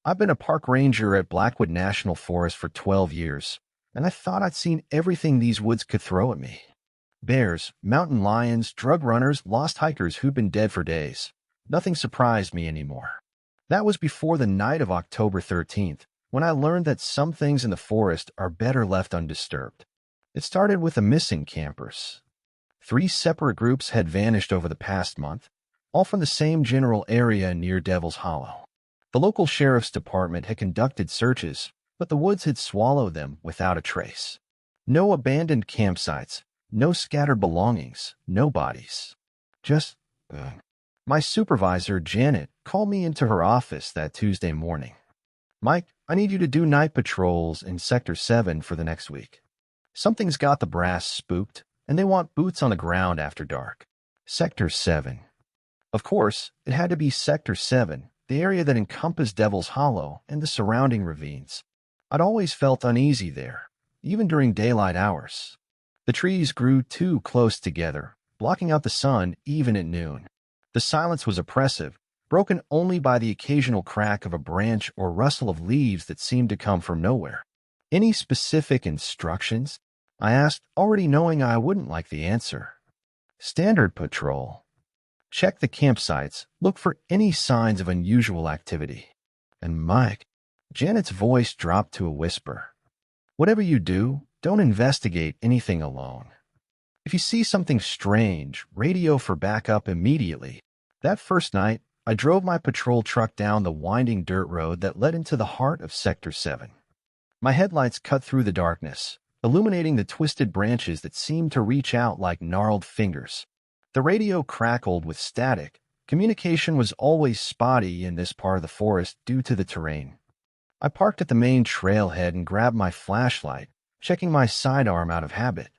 I've been a park ranger at Blackwood National Forest for 12 years, and I thought I'd seen everything these woods could throw at me. Bears, mountain lions, drug runners, lost hikers who'd been dead for days. Nothing surprised me anymore. That was before the night of October 13th, when I learned that some things in the forest are better left undisturbed. It started with the missing campers. Three separate groups had vanished over the past month, all from the same general area near Devil's Hollow. The local sheriff's department had conducted searches, but the woods had swallowed them without a trace. No abandoned campsites, no scattered belongings, no bodies. Just, my supervisor, Janet, called me into her office that Tuesday morning. "Mike, I need you to do night patrols in Sector 7 for the next week. Something's got the brass spooked, and they want boots on the ground after dark." Sector 7. Of course, it had to be Sector 7, the area that encompassed Devil's Hollow and the surrounding ravines. I'd always felt uneasy there, even during daylight hours. The trees grew too close together, blocking out the sun even at noon. The silence was oppressive, broken only by the occasional crack of a branch or rustle of leaves that seemed to come from nowhere. "Any specific instructions?" I asked, already knowing I wouldn't like the answer. "Standard patrol. Check the campsites, look for any signs of unusual activity." And Mike, Janet's voice dropped to a whisper. "Whatever you do, don't investigate anything alone. If you see something strange, radio for backup immediately." That first night, I drove my patrol truck down the winding dirt road that led into the heart of Sector 7. My headlights cut through the darkness, illuminating the twisted branches that seemed to reach out like gnarled fingers. The radio crackled with static. Communication was always spotty in this part of the forest due to the terrain. I parked at the main trailhead and grabbed my flashlight, checking my sidearm out of habit.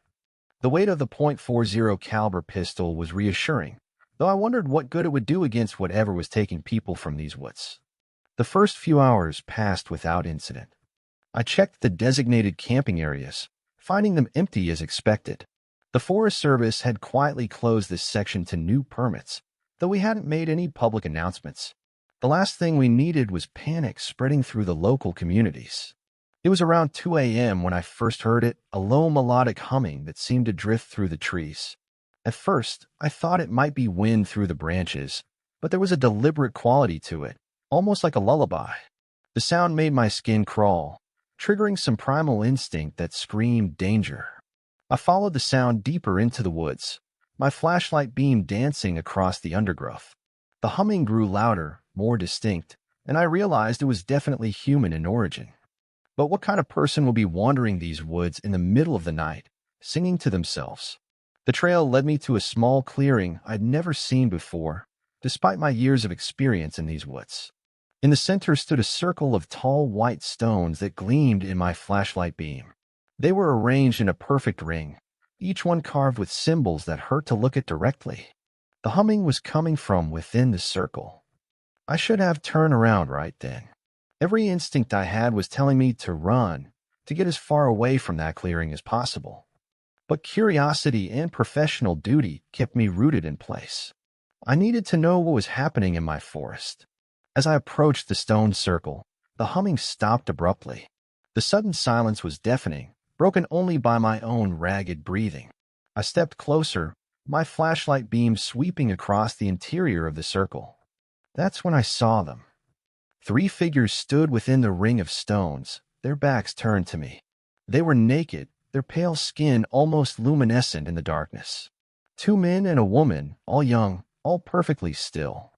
The weight of the .40 caliber pistol was reassuring, though I wondered what good it would do against whatever was taking people from these woods. The first few hours passed without incident. I checked the designated camping areas, finding them empty as expected. The Forest Service had quietly closed this section to new permits, though we hadn't made any public announcements. The last thing we needed was panic spreading through the local communities. It was around 2 a.m. when I first heard it, a low melodic humming that seemed to drift through the trees. At first, I thought it might be wind through the branches, but there was a deliberate quality to it, almost like a lullaby. The sound made my skin crawl, triggering some primal instinct that screamed danger. I followed the sound deeper into the woods, my flashlight beam dancing across the undergrowth. The humming grew louder, more distinct, and I realized it was definitely human in origin. But what kind of person would be wandering these woods in the middle of the night, singing to themselves? The trail led me to a small clearing I'd never seen before, despite my years of experience in these woods. In the center stood a circle of tall white stones that gleamed in my flashlight beam. They were arranged in a perfect ring, each one carved with symbols that hurt to look at directly. The humming was coming from within the circle. I should have turned around right then. Every instinct I had was telling me to run, to get as far away from that clearing as possible. But curiosity and professional duty kept me rooted in place. I needed to know what was happening in my forest. As I approached the stone circle, the humming stopped abruptly. The sudden silence was deafening, broken only by my own ragged breathing. I stepped closer, my flashlight beam sweeping across the interior of the circle. That's when I saw them. 3 figures stood within the ring of stones, their backs turned to me. They were naked, their pale skin almost luminescent in the darkness. 2 men and a woman, all young, all perfectly still.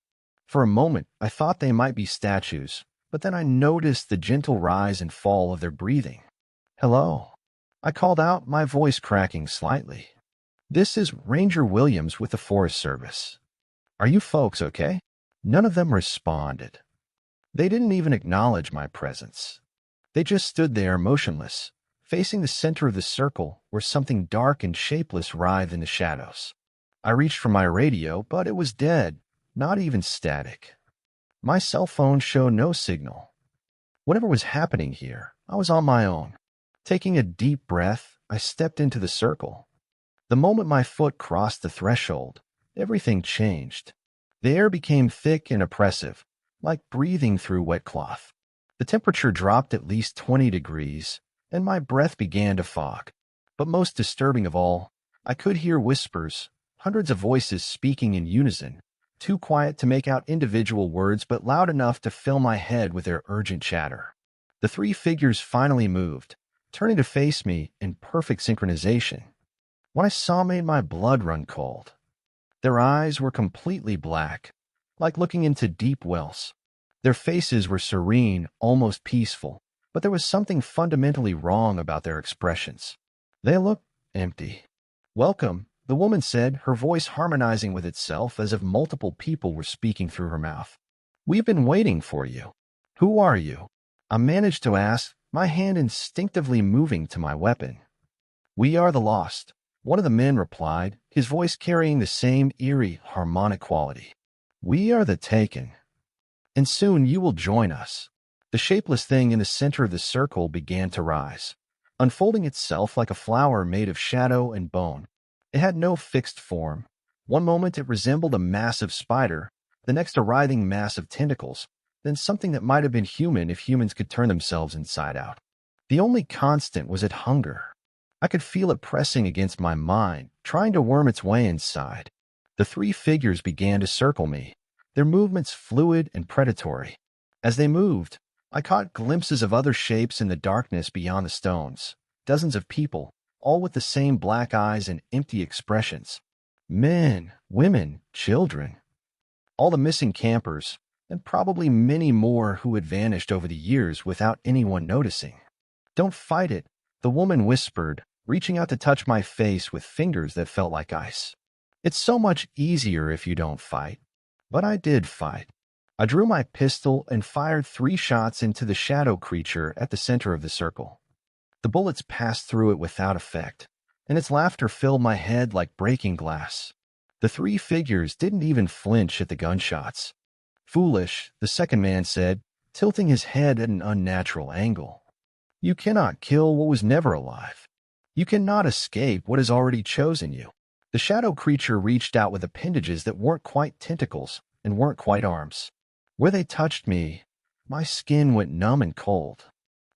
For a moment, I thought they might be statues, but then I noticed the gentle rise and fall of their breathing. "Hello," I called out, my voice cracking slightly. "This is Ranger Williams with the Forest Service. Are you folks okay?" None of them responded. They didn't even acknowledge my presence. They just stood there motionless, facing the center of the circle where something dark and shapeless writhed in the shadows. I reached for my radio, but it was dead, not even static. My cell phone showed no signal. Whatever was happening here, I was on my own. Taking a deep breath, I stepped into the circle. The moment my foot crossed the threshold, everything changed. The air became thick and oppressive, like breathing through wet cloth. The temperature dropped at least 20 degrees, and my breath began to fog. But most disturbing of all, I could hear whispers, hundreds of voices speaking in unison, too quiet to make out individual words but loud enough to fill my head with their urgent chatter. The three figures finally moved, turning to face me in perfect synchronization. What I saw made my blood run cold. Their eyes were completely black, like looking into deep wells. Their faces were serene, almost peaceful, but there was something fundamentally wrong about their expressions. They looked empty. "Welcome," the woman said, her voice harmonizing with itself as if multiple people were speaking through her mouth. "We've been waiting for you. Who are you?" I managed to ask, my hand instinctively moving to my weapon. "We are the lost," one of the men replied, his voice carrying the same eerie, harmonic quality. "We are the taken, and soon you will join us." The shapeless thing in the center of the circle began to rise, unfolding itself like a flower made of shadow and bone. It had no fixed form. One moment it resembled a massive spider, the next a writhing mass of tentacles, then something that might have been human if humans could turn themselves inside out. The only constant was its hunger. I could feel it pressing against my mind, trying to worm its way inside. The three figures began to circle me, their movements fluid and predatory. As they moved, I caught glimpses of other shapes in the darkness beyond the stones, dozens of people, all with the same black eyes and empty expressions. Men, women, children. All the missing campers, and probably many more who had vanished over the years without anyone noticing. "Don't fight it," the woman whispered, reaching out to touch my face with fingers that felt like ice. "It's so much easier if you don't fight." But I did fight. I drew my pistol and fired 3 shots into the shadow creature at the center of the circle. The bullets passed through it without effect, and its laughter filled my head like breaking glass. The three figures didn't even flinch at the gunshots. "Foolish," the second man said, tilting his head at an unnatural angle. "You cannot kill what was never alive. You cannot escape what has already chosen you." The shadow creature reached out with appendages that weren't quite tentacles and weren't quite arms. Where they touched me, my skin went numb and cold.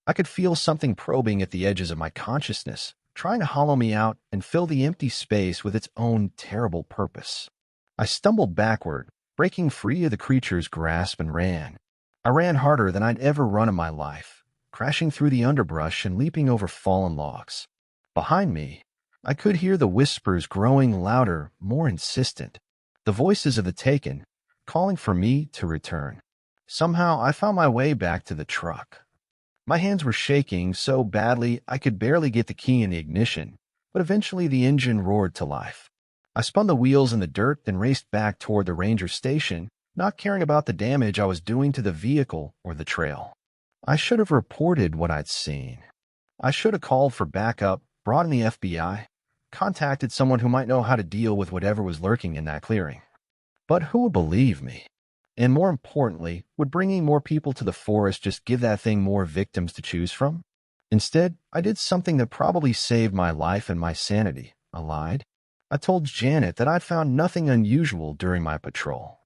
I could feel something probing at the edges of my consciousness, trying to hollow me out and fill the empty space with its own terrible purpose. I stumbled backward, breaking free of the creature's grasp, and ran. I ran harder than I'd ever run in my life, crashing through the underbrush and leaping over fallen logs. Behind me, I could hear the whispers growing louder, more insistent. The voices of the taken, calling for me to return. Somehow, I found my way back to the truck. My hands were shaking so badly I could barely get the key in the ignition, but eventually the engine roared to life. I spun the wheels in the dirt and raced back toward the ranger station, not caring about the damage I was doing to the vehicle or the trail. I should have reported what I'd seen. I should have called for backup, brought in the FBI, contacted someone who might know how to deal with whatever was lurking in that clearing. But who would believe me? And more importantly, would bringing more people to the forest just give that thing more victims to choose from? Instead, I did something that probably saved my life and my sanity. I lied. I told Janet that I'd found nothing unusual during my patrol.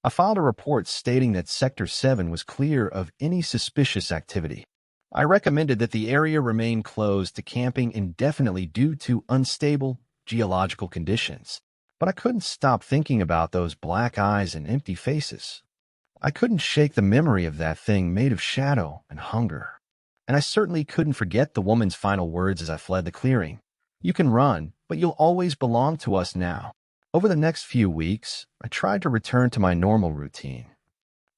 I filed a report stating that Sector 7 was clear of any suspicious activity. I recommended that the area remain closed to camping indefinitely due to unstable geological conditions. But I couldn't stop thinking about those black eyes and empty faces. I couldn't shake the memory of that thing made of shadow and hunger. And I certainly couldn't forget the woman's final words as I fled the clearing. "You can run, but you'll always belong to us now." Over the next few weeks, I tried to return to my normal routine.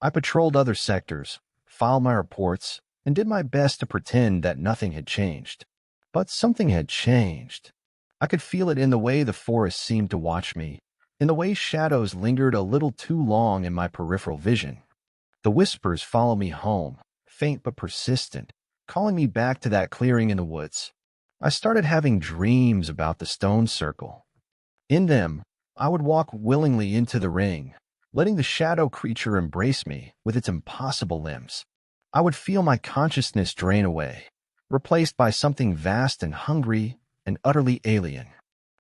I patrolled other sectors, filed my reports, and did my best to pretend that nothing had changed. But something had changed. I could feel it in the way the forest seemed to watch me, in the way shadows lingered a little too long in my peripheral vision. The whispers followed me home, faint but persistent, calling me back to that clearing in the woods. I started having dreams about the stone circle. In them, I would walk willingly into the ring, letting the shadow creature embrace me with its impossible limbs. I would feel my consciousness drain away, replaced by something vast and hungry and utterly alien.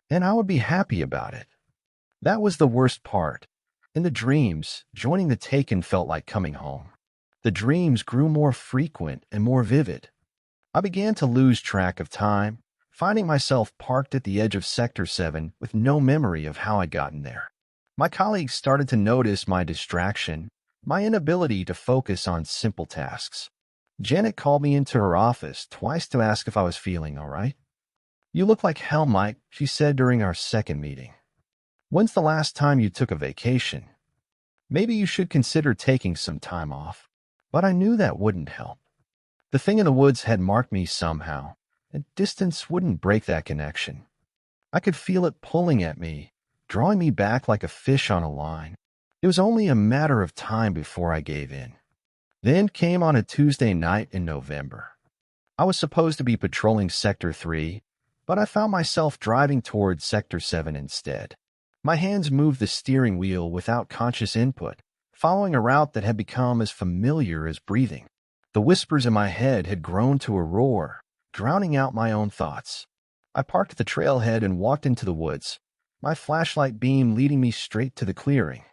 And I would be happy about it. That was the worst part. In the dreams, joining the taken felt like coming home. The dreams grew more frequent and more vivid. I began to lose track of time, finding myself parked at the edge of Sector 7 with no memory of how I'd gotten there. My colleagues started to notice my distraction, my inability to focus on simple tasks. Janet called me into her office twice to ask if I was feeling all right. "You look like hell, Mike," she said during our second meeting. "When's the last time you took a vacation? Maybe you should consider taking some time off." But I knew that wouldn't help. The thing in the woods had marked me somehow, and distance wouldn't break that connection. I could feel it pulling at me, drawing me back like a fish on a line. It was only a matter of time before I gave in. The end came on a Tuesday night in November. I was supposed to be patrolling Sector 3, but I found myself driving towards Sector 7 instead. My hands moved the steering wheel without conscious input, following a route that had become as familiar as breathing. The whispers in my head had grown to a roar, drowning out my own thoughts. I parked at the trailhead and walked into the woods, my flashlight beam leading me straight to the clearing.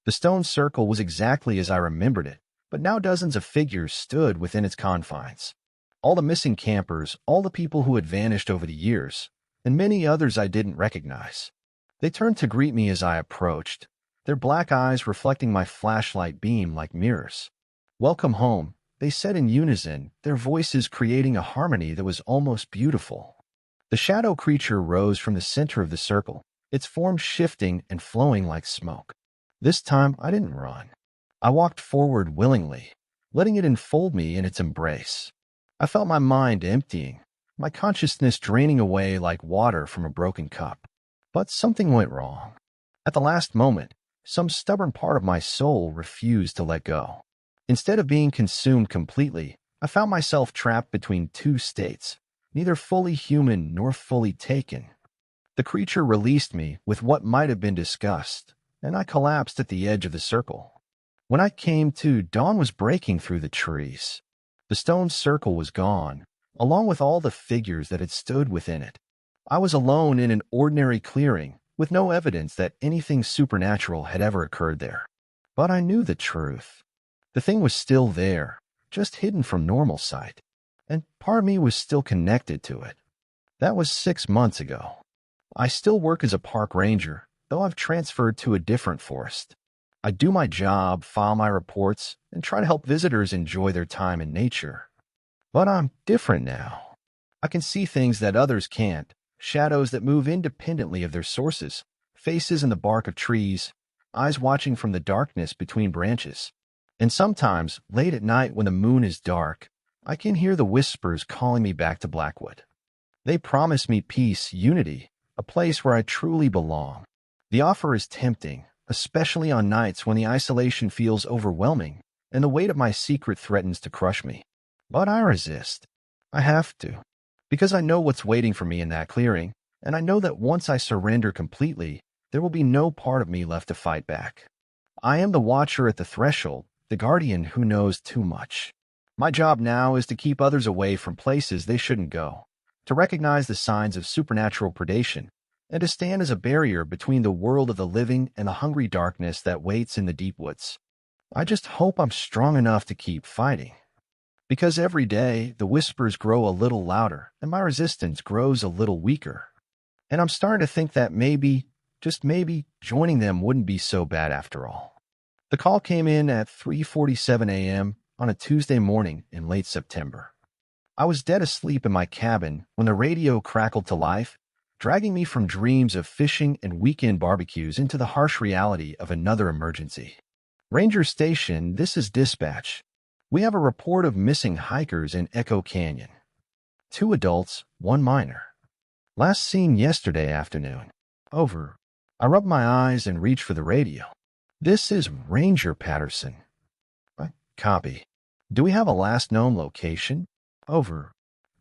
The stone circle was exactly as I remembered it, but now dozens of figures stood within its confines. All the missing campers, all the people who had vanished over the years, and many others I didn't recognize. They turned to greet me as I approached, their black eyes reflecting my flashlight beam like mirrors. "Welcome home," they said in unison, their voices creating a harmony that was almost beautiful. The shadow creature rose from the center of the circle, its form shifting and flowing like smoke. This time, I didn't run. I walked forward willingly, letting it enfold me in its embrace. I felt my mind emptying, my consciousness draining away like water from a broken cup. But something went wrong. At the last moment, some stubborn part of my soul refused to let go. Instead of being consumed completely, I found myself trapped between two states, neither fully human nor fully taken. The creature released me with what might have been disgust, and I collapsed at the edge of the circle. When I came to, dawn was breaking through the trees. The stone circle was gone, along with all the figures that had stood within it. I was alone in an ordinary clearing, with no evidence that anything supernatural had ever occurred there. But I knew the truth. The thing was still there, just hidden from normal sight, and part of me was still connected to it. That was 6 months ago. I still work as a park ranger, though I've transferred to a different forest. I do my job, file my reports, and try to help visitors enjoy their time in nature. But I'm different now. I can see things that others can't, shadows that move independently of their sources, faces in the bark of trees, eyes watching from the darkness between branches. And sometimes, late at night when the moon is dark, I can hear the whispers calling me back to Blackwood. They promise me peace, unity, a place where I truly belong. The offer is tempting, especially on nights when the isolation feels overwhelming and the weight of my secret threatens to crush me. But I resist. I have to, because I know what's waiting for me in that clearing, and I know that once I surrender completely, there will be no part of me left to fight back. I am the watcher at the threshold, the guardian who knows too much. My job now is to keep others away from places they shouldn't go, to recognize the signs of supernatural predation, and to stand as a barrier between the world of the living and the hungry darkness that waits in the deep woods. I just hope I'm strong enough to keep fighting. Because every day, the whispers grow a little louder, and my resistance grows a little weaker. And I'm starting to think that maybe, just maybe, joining them wouldn't be so bad after all. The call came in at 3:47 a.m. on a Tuesday morning in late September. I was dead asleep in my cabin when the radio crackled to life, dragging me from dreams of fishing and weekend barbecues into the harsh reality of another emergency. Ranger Station, this is dispatch. We have a report of missing hikers in Echo Canyon. 2 adults, 1 minor. Last seen yesterday afternoon. Over. I rubbed my eyes and reached for the radio. This is Ranger Patterson. Copy. Do we have a last known location? Over.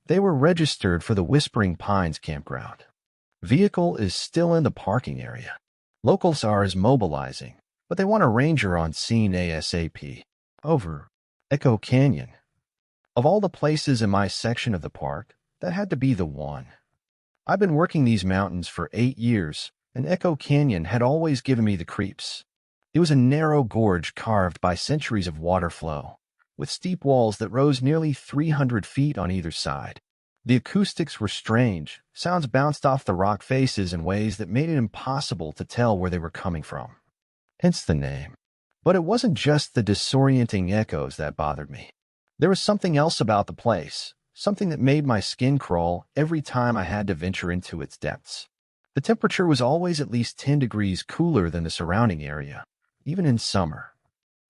They were registered for the Whispering Pines campground. Vehicle is still in the parking area. Locals are mobilizing, but they want a ranger on scene ASAP. Over. Echo Canyon. Of all the places in my section of the park, that had to be the one. I've been working these mountains for 8 years, and Echo Canyon had always given me the creeps. It was a narrow gorge carved by centuries of water flow, with steep walls that rose nearly 300 feet on either side. The acoustics were strange. Sounds bounced off the rock faces in ways that made it impossible to tell where they were coming from. Hence the name. But it wasn't just the disorienting echoes that bothered me. There was something else about the place, something that made my skin crawl every time I had to venture into its depths. The temperature was always at least 10 degrees cooler than the surrounding area, even in summer.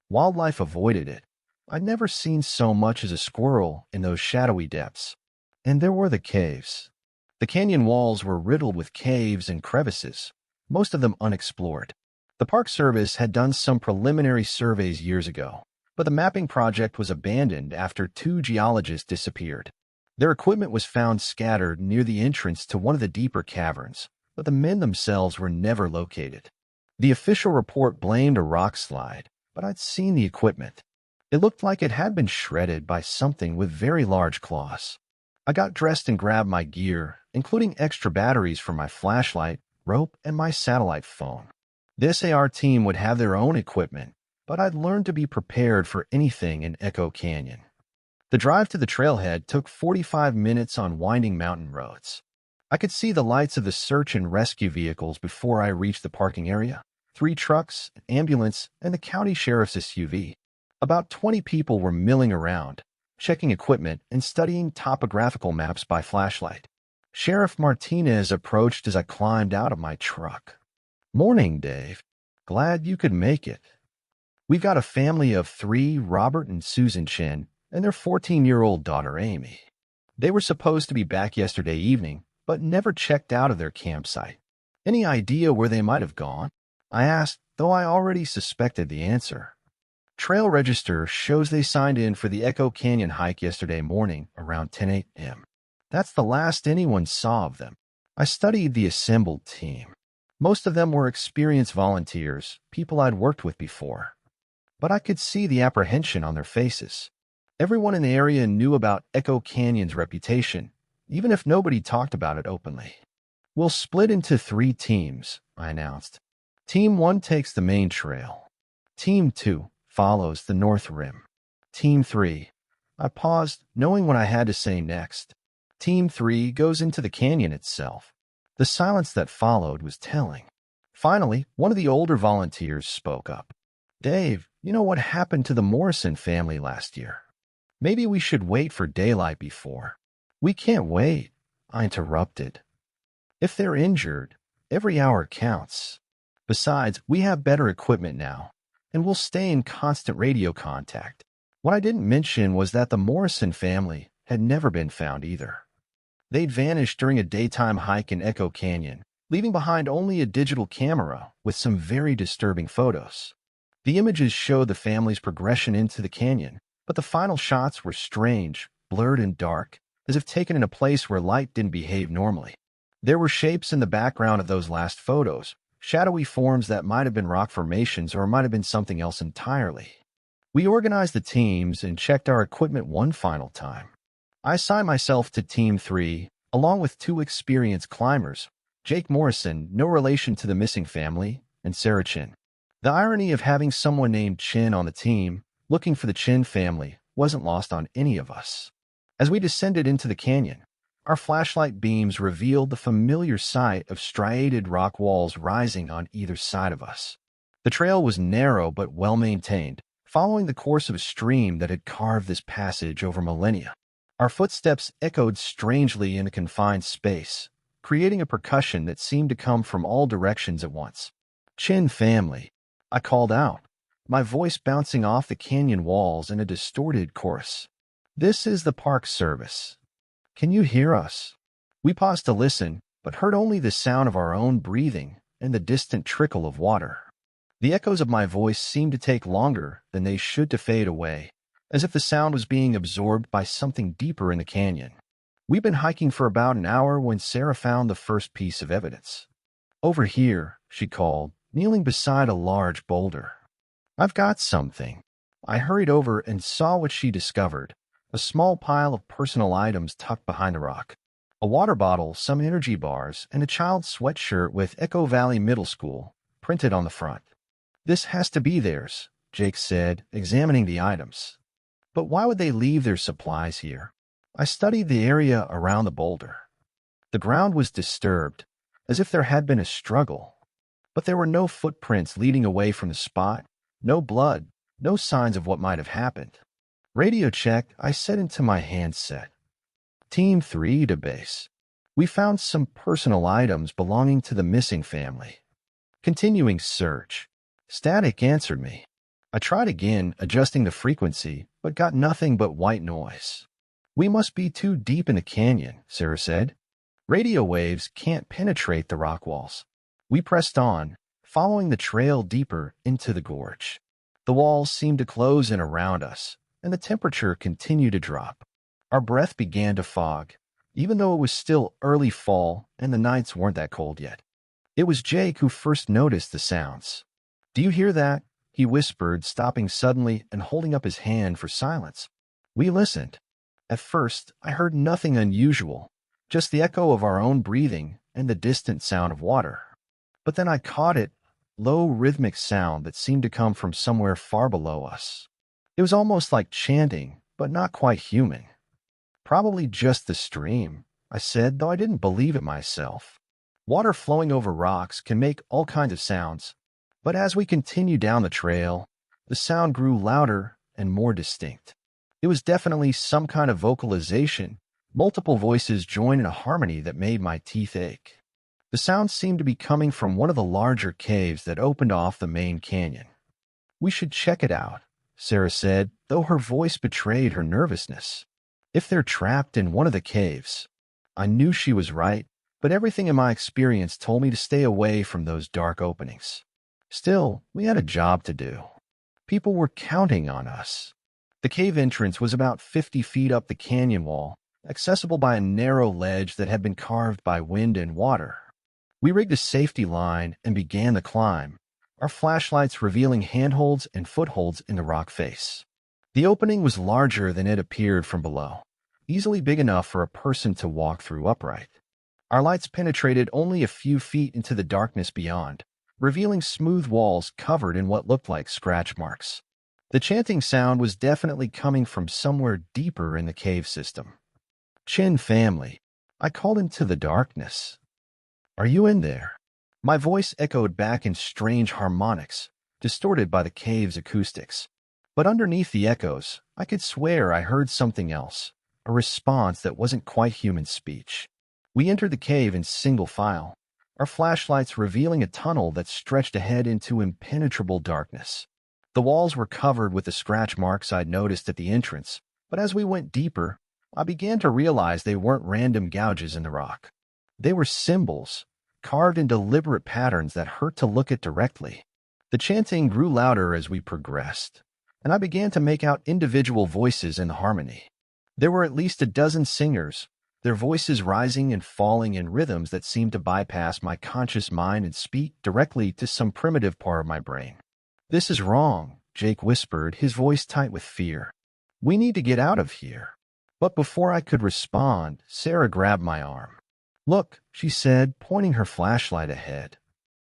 Wildlife avoided it. I'd never seen so much as a squirrel in those shadowy depths. And there were the caves. The canyon walls were riddled with caves and crevices, most of them unexplored. The Park Service had done some preliminary surveys years ago, but the mapping project was abandoned after 2 geologists disappeared. Their equipment was found scattered near the entrance to one of the deeper caverns, but the men themselves were never located. The official report blamed a rock slide, but I'd seen the equipment. It looked like it had been shredded by something with very large claws. I got dressed and grabbed my gear, including extra batteries for my flashlight, rope, and my satellite phone. The SAR team would have their own equipment, but I'd learned to be prepared for anything in Echo Canyon. The drive to the trailhead took 45 minutes on winding mountain roads. I could see the lights of the search and rescue vehicles before I reached the parking area. 3 trucks, an ambulance, and the county sheriff's SUV. About 20 people were milling around, checking equipment and studying topographical maps by flashlight. Sheriff Martinez approached as I climbed out of my truck. "Morning, Dave. Glad you could make it. We've got a family of 3, Robert and Susan Chin, and their 14-year-old daughter, Amy. They were supposed to be back yesterday evening, but never checked out of their campsite. Any idea where they might have gone?" I asked, though I already suspected the answer. Trail register shows they signed in for the Echo Canyon hike yesterday morning around 10 a.m. That's the last anyone saw of them. I studied the assembled team. Most of them were experienced volunteers, people I'd worked with before. But I could see the apprehension on their faces. Everyone in the area knew about Echo Canyon's reputation, even if nobody talked about it openly. "We'll split into 3 teams," I announced. Team 1 takes the main trail. Team 2 follows the north rim. Team 3. I paused, knowing what I had to say next. Team 3 goes into the canyon itself. The silence that followed was telling. Finally, one of the older volunteers spoke up. "Dave, you know what happened to the Morrison family last year? Maybe we should wait for daylight before." "We can't wait," I interrupted. "If they're injured, every hour counts. Besides, we have better equipment now, and we'll stay in constant radio contact." What I didn't mention was that the Morrison family had never been found either. They'd vanished during a daytime hike in Echo Canyon, leaving behind only a digital camera with some very disturbing photos. The images showed the family's progression into the canyon, but the final shots were strange, blurred and dark, as if taken in a place where light didn't behave normally. There were shapes in the background of those last photos, shadowy forms that might have been rock formations or might have been something else entirely. We organized the teams and checked our equipment one final time. I assigned myself to Team 3, along with 2 experienced climbers, Jake Morrison, no relation to the missing family, and Sarah Chin. The irony of having someone named Chin on the team, looking for the Chin family, wasn't lost on any of us. As we descended into the canyon, our flashlight beams revealed the familiar sight of striated rock walls rising on either side of us. The trail was narrow but well-maintained, following the course of a stream that had carved this passage over millennia. Our footsteps echoed strangely in a confined space, creating a percussion that seemed to come from all directions at once. "Chin family," I called out, my voice bouncing off the canyon walls in a distorted chorus. "This is the Park Service. Can you hear us?" We paused to listen, but heard only the sound of our own breathing and the distant trickle of water. The echoes of my voice seemed to take longer than they should to fade away, as if the sound was being absorbed by something deeper in the canyon. We'd been hiking for about an hour when Sarah found the first piece of evidence. "Over here," she called, kneeling beside a large boulder. "I've got something." I hurried over and saw what she discovered, a small pile of personal items tucked behind the rock. A water bottle, some energy bars, and a child's sweatshirt with Echo Valley Middle School printed on the front. "This has to be theirs," Jake said, examining the items. But why would they leave their supplies here? I studied the area around the boulder. The ground was disturbed, as if there had been a struggle. But there were no footprints leading away from the spot, no blood, no signs of what might have happened. Radio check, I said into my handset. Team 3 to base. We found some personal items belonging to the missing family. Continuing search. Static answered me. I tried again, adjusting the frequency, but got nothing but white noise. We must be too deep in the canyon, Sarah said. Radio waves can't penetrate the rock walls. We pressed on, following the trail deeper into the gorge. The walls seemed to close in around us, and the temperature continued to drop. Our breath began to fog, even though it was still early fall and the nights weren't that cold yet. It was Jake who first noticed the sounds. "Do you hear that?" he whispered, stopping suddenly and holding up his hand for silence. We listened. At first, I heard nothing unusual, just the echo of our own breathing and the distant sound of water. But then I caught it, low rhythmic sound that seemed to come from somewhere far below us. It was almost like chanting, but not quite human. "Probably just the stream," I said, though I didn't believe it myself. Water flowing over rocks can make all kinds of sounds, but as we continued down the trail, the sound grew louder and more distinct. It was definitely some kind of vocalization, multiple voices joined in a harmony that made my teeth ache. The sound seemed to be coming from one of the larger caves that opened off the main canyon. "We should check it out," Sarah said, though her voice betrayed her nervousness. "If they're trapped in one of the caves." I knew she was right, but everything in my experience told me to stay away from those dark openings. Still, we had a job to do. People were counting on us. The cave entrance was about 50 feet up the canyon wall, accessible by a narrow ledge that had been carved by wind and water. We rigged a safety line and began the climb, our flashlights revealing handholds and footholds in the rock face. The opening was larger than it appeared from below, easily big enough for a person to walk through upright. Our lights penetrated only a few feet into the darkness beyond, revealing smooth walls covered in what looked like scratch marks. The chanting sound was definitely coming from somewhere deeper in the cave system. "Chin family," I called into the darkness. "Are you in there?" My voice echoed back in strange harmonics, distorted by the cave's acoustics. But underneath the echoes, I could swear I heard something else, a response that wasn't quite human speech. We entered the cave in single file, our flashlights revealing a tunnel that stretched ahead into impenetrable darkness. The walls were covered with the scratch marks I'd noticed at the entrance, but as we went deeper, I began to realize they weren't random gouges in the rock. They were symbols, carved in deliberate patterns that hurt to look at directly. The chanting grew louder as we progressed, and I began to make out individual voices in the harmony. There were at least a dozen singers, their voices rising and falling in rhythms that seemed to bypass my conscious mind and speak directly to some primitive part of my brain. "This is wrong," Jake whispered, his voice tight with fear. "We need to get out of here." But before I could respond, Sarah grabbed my arm. "Look," she said, pointing her flashlight ahead.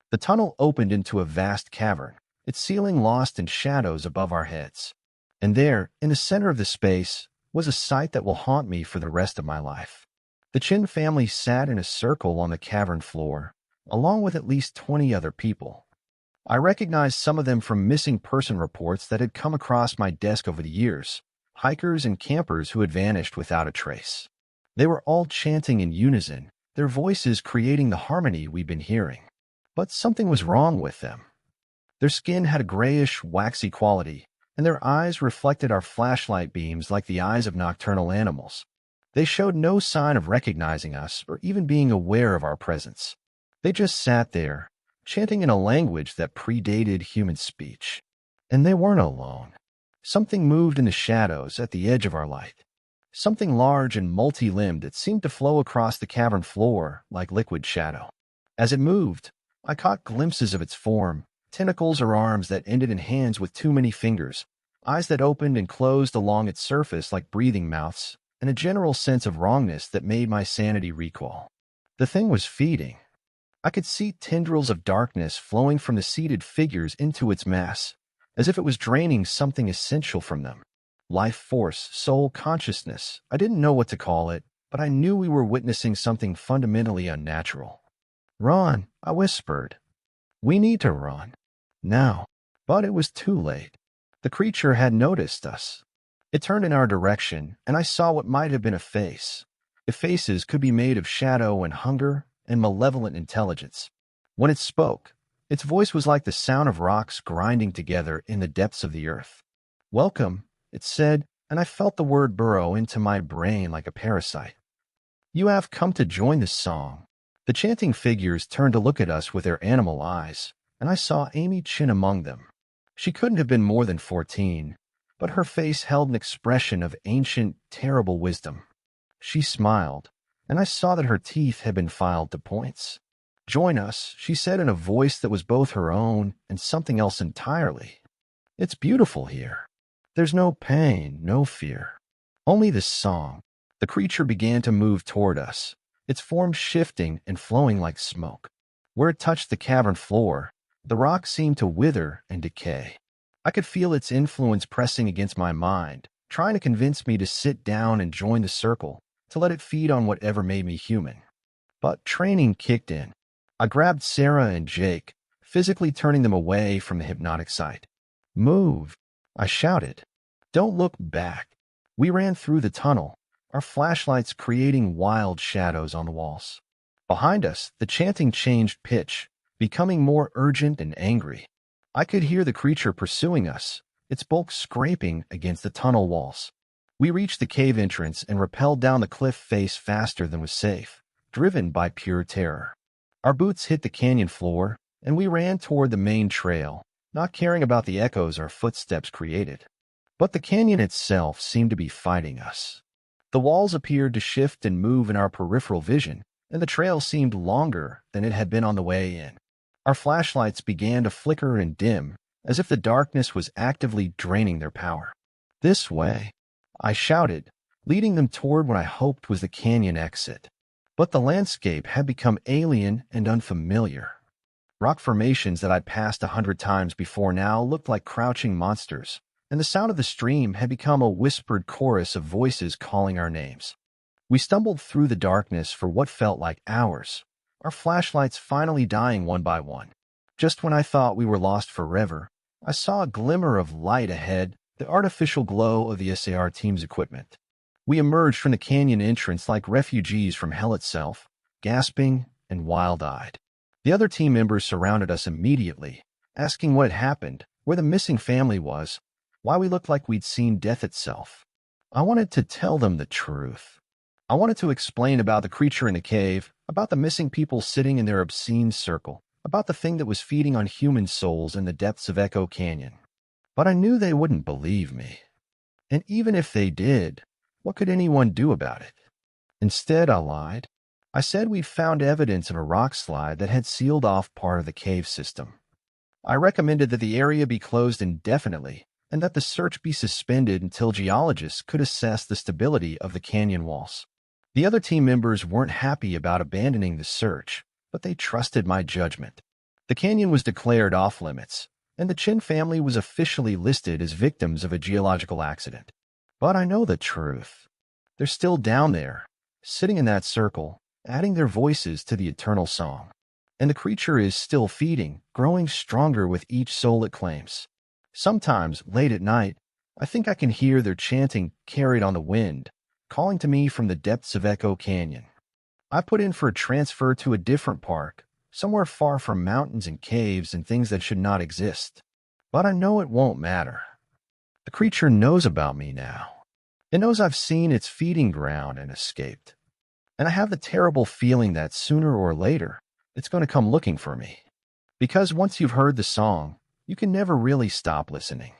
The tunnel opened into a vast cavern, its ceiling lost in shadows above our heads. And there, in the center of the space, was a sight that will haunt me for the rest of my life. The Chin family sat in a circle on the cavern floor, along with at least 20 other people. I recognized some of them from missing person reports that had come across my desk over the years, hikers and campers who had vanished without a trace. They were all chanting in unison, their voices creating the harmony we'd been hearing. But something was wrong with them. Their skin had a grayish, waxy quality, and their eyes reflected our flashlight beams like the eyes of nocturnal animals. They showed no sign of recognizing us or even being aware of our presence. They just sat there, chanting in a language that predated human speech. And they weren't alone. Something moved in the shadows at the edge of our light. Something large and multi-limbed that seemed to flow across the cavern floor like liquid shadow. As it moved, I caught glimpses of its form, tentacles or arms that ended in hands with too many fingers, eyes that opened and closed along its surface like breathing mouths, and a general sense of wrongness that made my sanity recoil. The thing was feeding. I could see tendrils of darkness flowing from the seated figures into its mass, as if it was draining something essential from them. life force, soul, consciousness. I didn't know what to call it, but I knew we were witnessing something fundamentally unnatural. "Run," I whispered. "We need to run. Now." But it was too late. The creature had noticed us. It turned in our direction, and I saw what might have been a face. If faces could be made of shadow and hunger and malevolent intelligence. When it spoke, its voice was like the sound of rocks grinding together in the depths of the earth. "Welcome," it said, and I felt the word burrow into my brain like a parasite. "You have come to join the song." The chanting figures turned to look at us with their animal eyes, and I saw Amy Chin among them. She couldn't have been more than 14, but her face held an expression of ancient, terrible wisdom. She smiled, and I saw that her teeth had been filed to points. "Join us," she said in a voice that was both her own and something else entirely. "It's beautiful here. There's no pain, no fear. Only this song." The creature began to move toward us, its form shifting and flowing like smoke. Where it touched the cavern floor, the rock seemed to wither and decay. I could feel its influence pressing against my mind, trying to convince me to sit down and join the circle, to let it feed on whatever made me human. But training kicked in. I grabbed Sarah and Jake, physically turning them away from the hypnotic sight. "Move," I shouted. "Don't look back." We ran through the tunnel, our flashlights creating wild shadows on the walls. Behind us, the chanting changed pitch, becoming more urgent and angry. I could hear the creature pursuing us, its bulk scraping against the tunnel walls. We reached the cave entrance and rappelled down the cliff face faster than was safe, driven by pure terror. Our boots hit the canyon floor, and we ran toward the main trail, not caring about the echoes our footsteps created. But the canyon itself seemed to be fighting us. The walls appeared to shift and move in our peripheral vision, and the trail seemed longer than it had been on the way in. Our flashlights began to flicker and dim, as if the darkness was actively draining their power. "This way," I shouted, leading them toward what I hoped was the canyon exit. But the landscape had become alien and unfamiliar. Rock formations that I'd passed 100 times before now looked like crouching monsters, and the sound of the stream had become a whispered chorus of voices calling our names. We stumbled through the darkness for what felt like hours, our flashlights finally dying one by one. Just when I thought we were lost forever, I saw a glimmer of light ahead, the artificial glow of the SAR team's equipment. We emerged from the canyon entrance like refugees from hell itself, gasping and wild-eyed. The other team members surrounded us immediately, asking what had happened, where the missing family was, why we looked like we'd seen death itself. I wanted to tell them the truth. I wanted to explain about the creature in the cave, about the missing people sitting in their obscene circle, about the thing that was feeding on human souls in the depths of Echo Canyon. But I knew they wouldn't believe me. And even if they did, what could anyone do about it? Instead, I lied. I said we'd found evidence of a rock slide that had sealed off part of the cave system. I recommended that the area be closed indefinitely and that the search be suspended until geologists could assess the stability of the canyon walls. The other team members weren't happy about abandoning the search, but they trusted my judgment. The canyon was declared off-limits, and the Chin family was officially listed as victims of a geological accident. But I know the truth. They're still down there, sitting in that circle, adding their voices to the eternal song. And the creature is still feeding, growing stronger with each soul it claims. Sometimes, late at night, I think I can hear their chanting carried on the wind, calling to me from the depths of Echo Canyon. I put in for a transfer to a different park, somewhere far from mountains and caves and things that should not exist. But I know it won't matter. The creature knows about me now. It knows I've seen its feeding ground and escaped. And I have the terrible feeling that sooner or later, it's going to come looking for me. Because once you've heard the song, you can never really stop listening.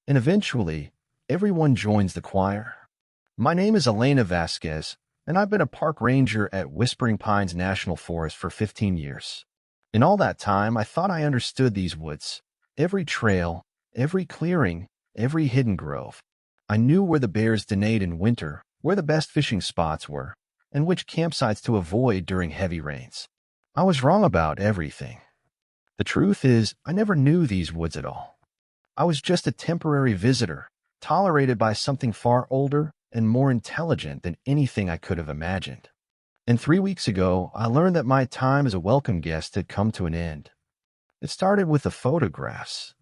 And eventually, everyone joins the choir. My name is Elena Vasquez, and I've been a park ranger at Whispering Pines National Forest for 15 years. In all that time, I thought I understood these woods, every trail, every clearing, every hidden grove. I knew where the bears denayed in winter, where the best fishing spots were, and which campsites to avoid during heavy rains. I was wrong about everything. The truth is, I never knew these woods at all. I was just a temporary visitor, tolerated by something far older and more intelligent than anything I could have imagined. And 3 weeks ago, I learned that my time as a welcome guest had come to an end. It started with the photographs.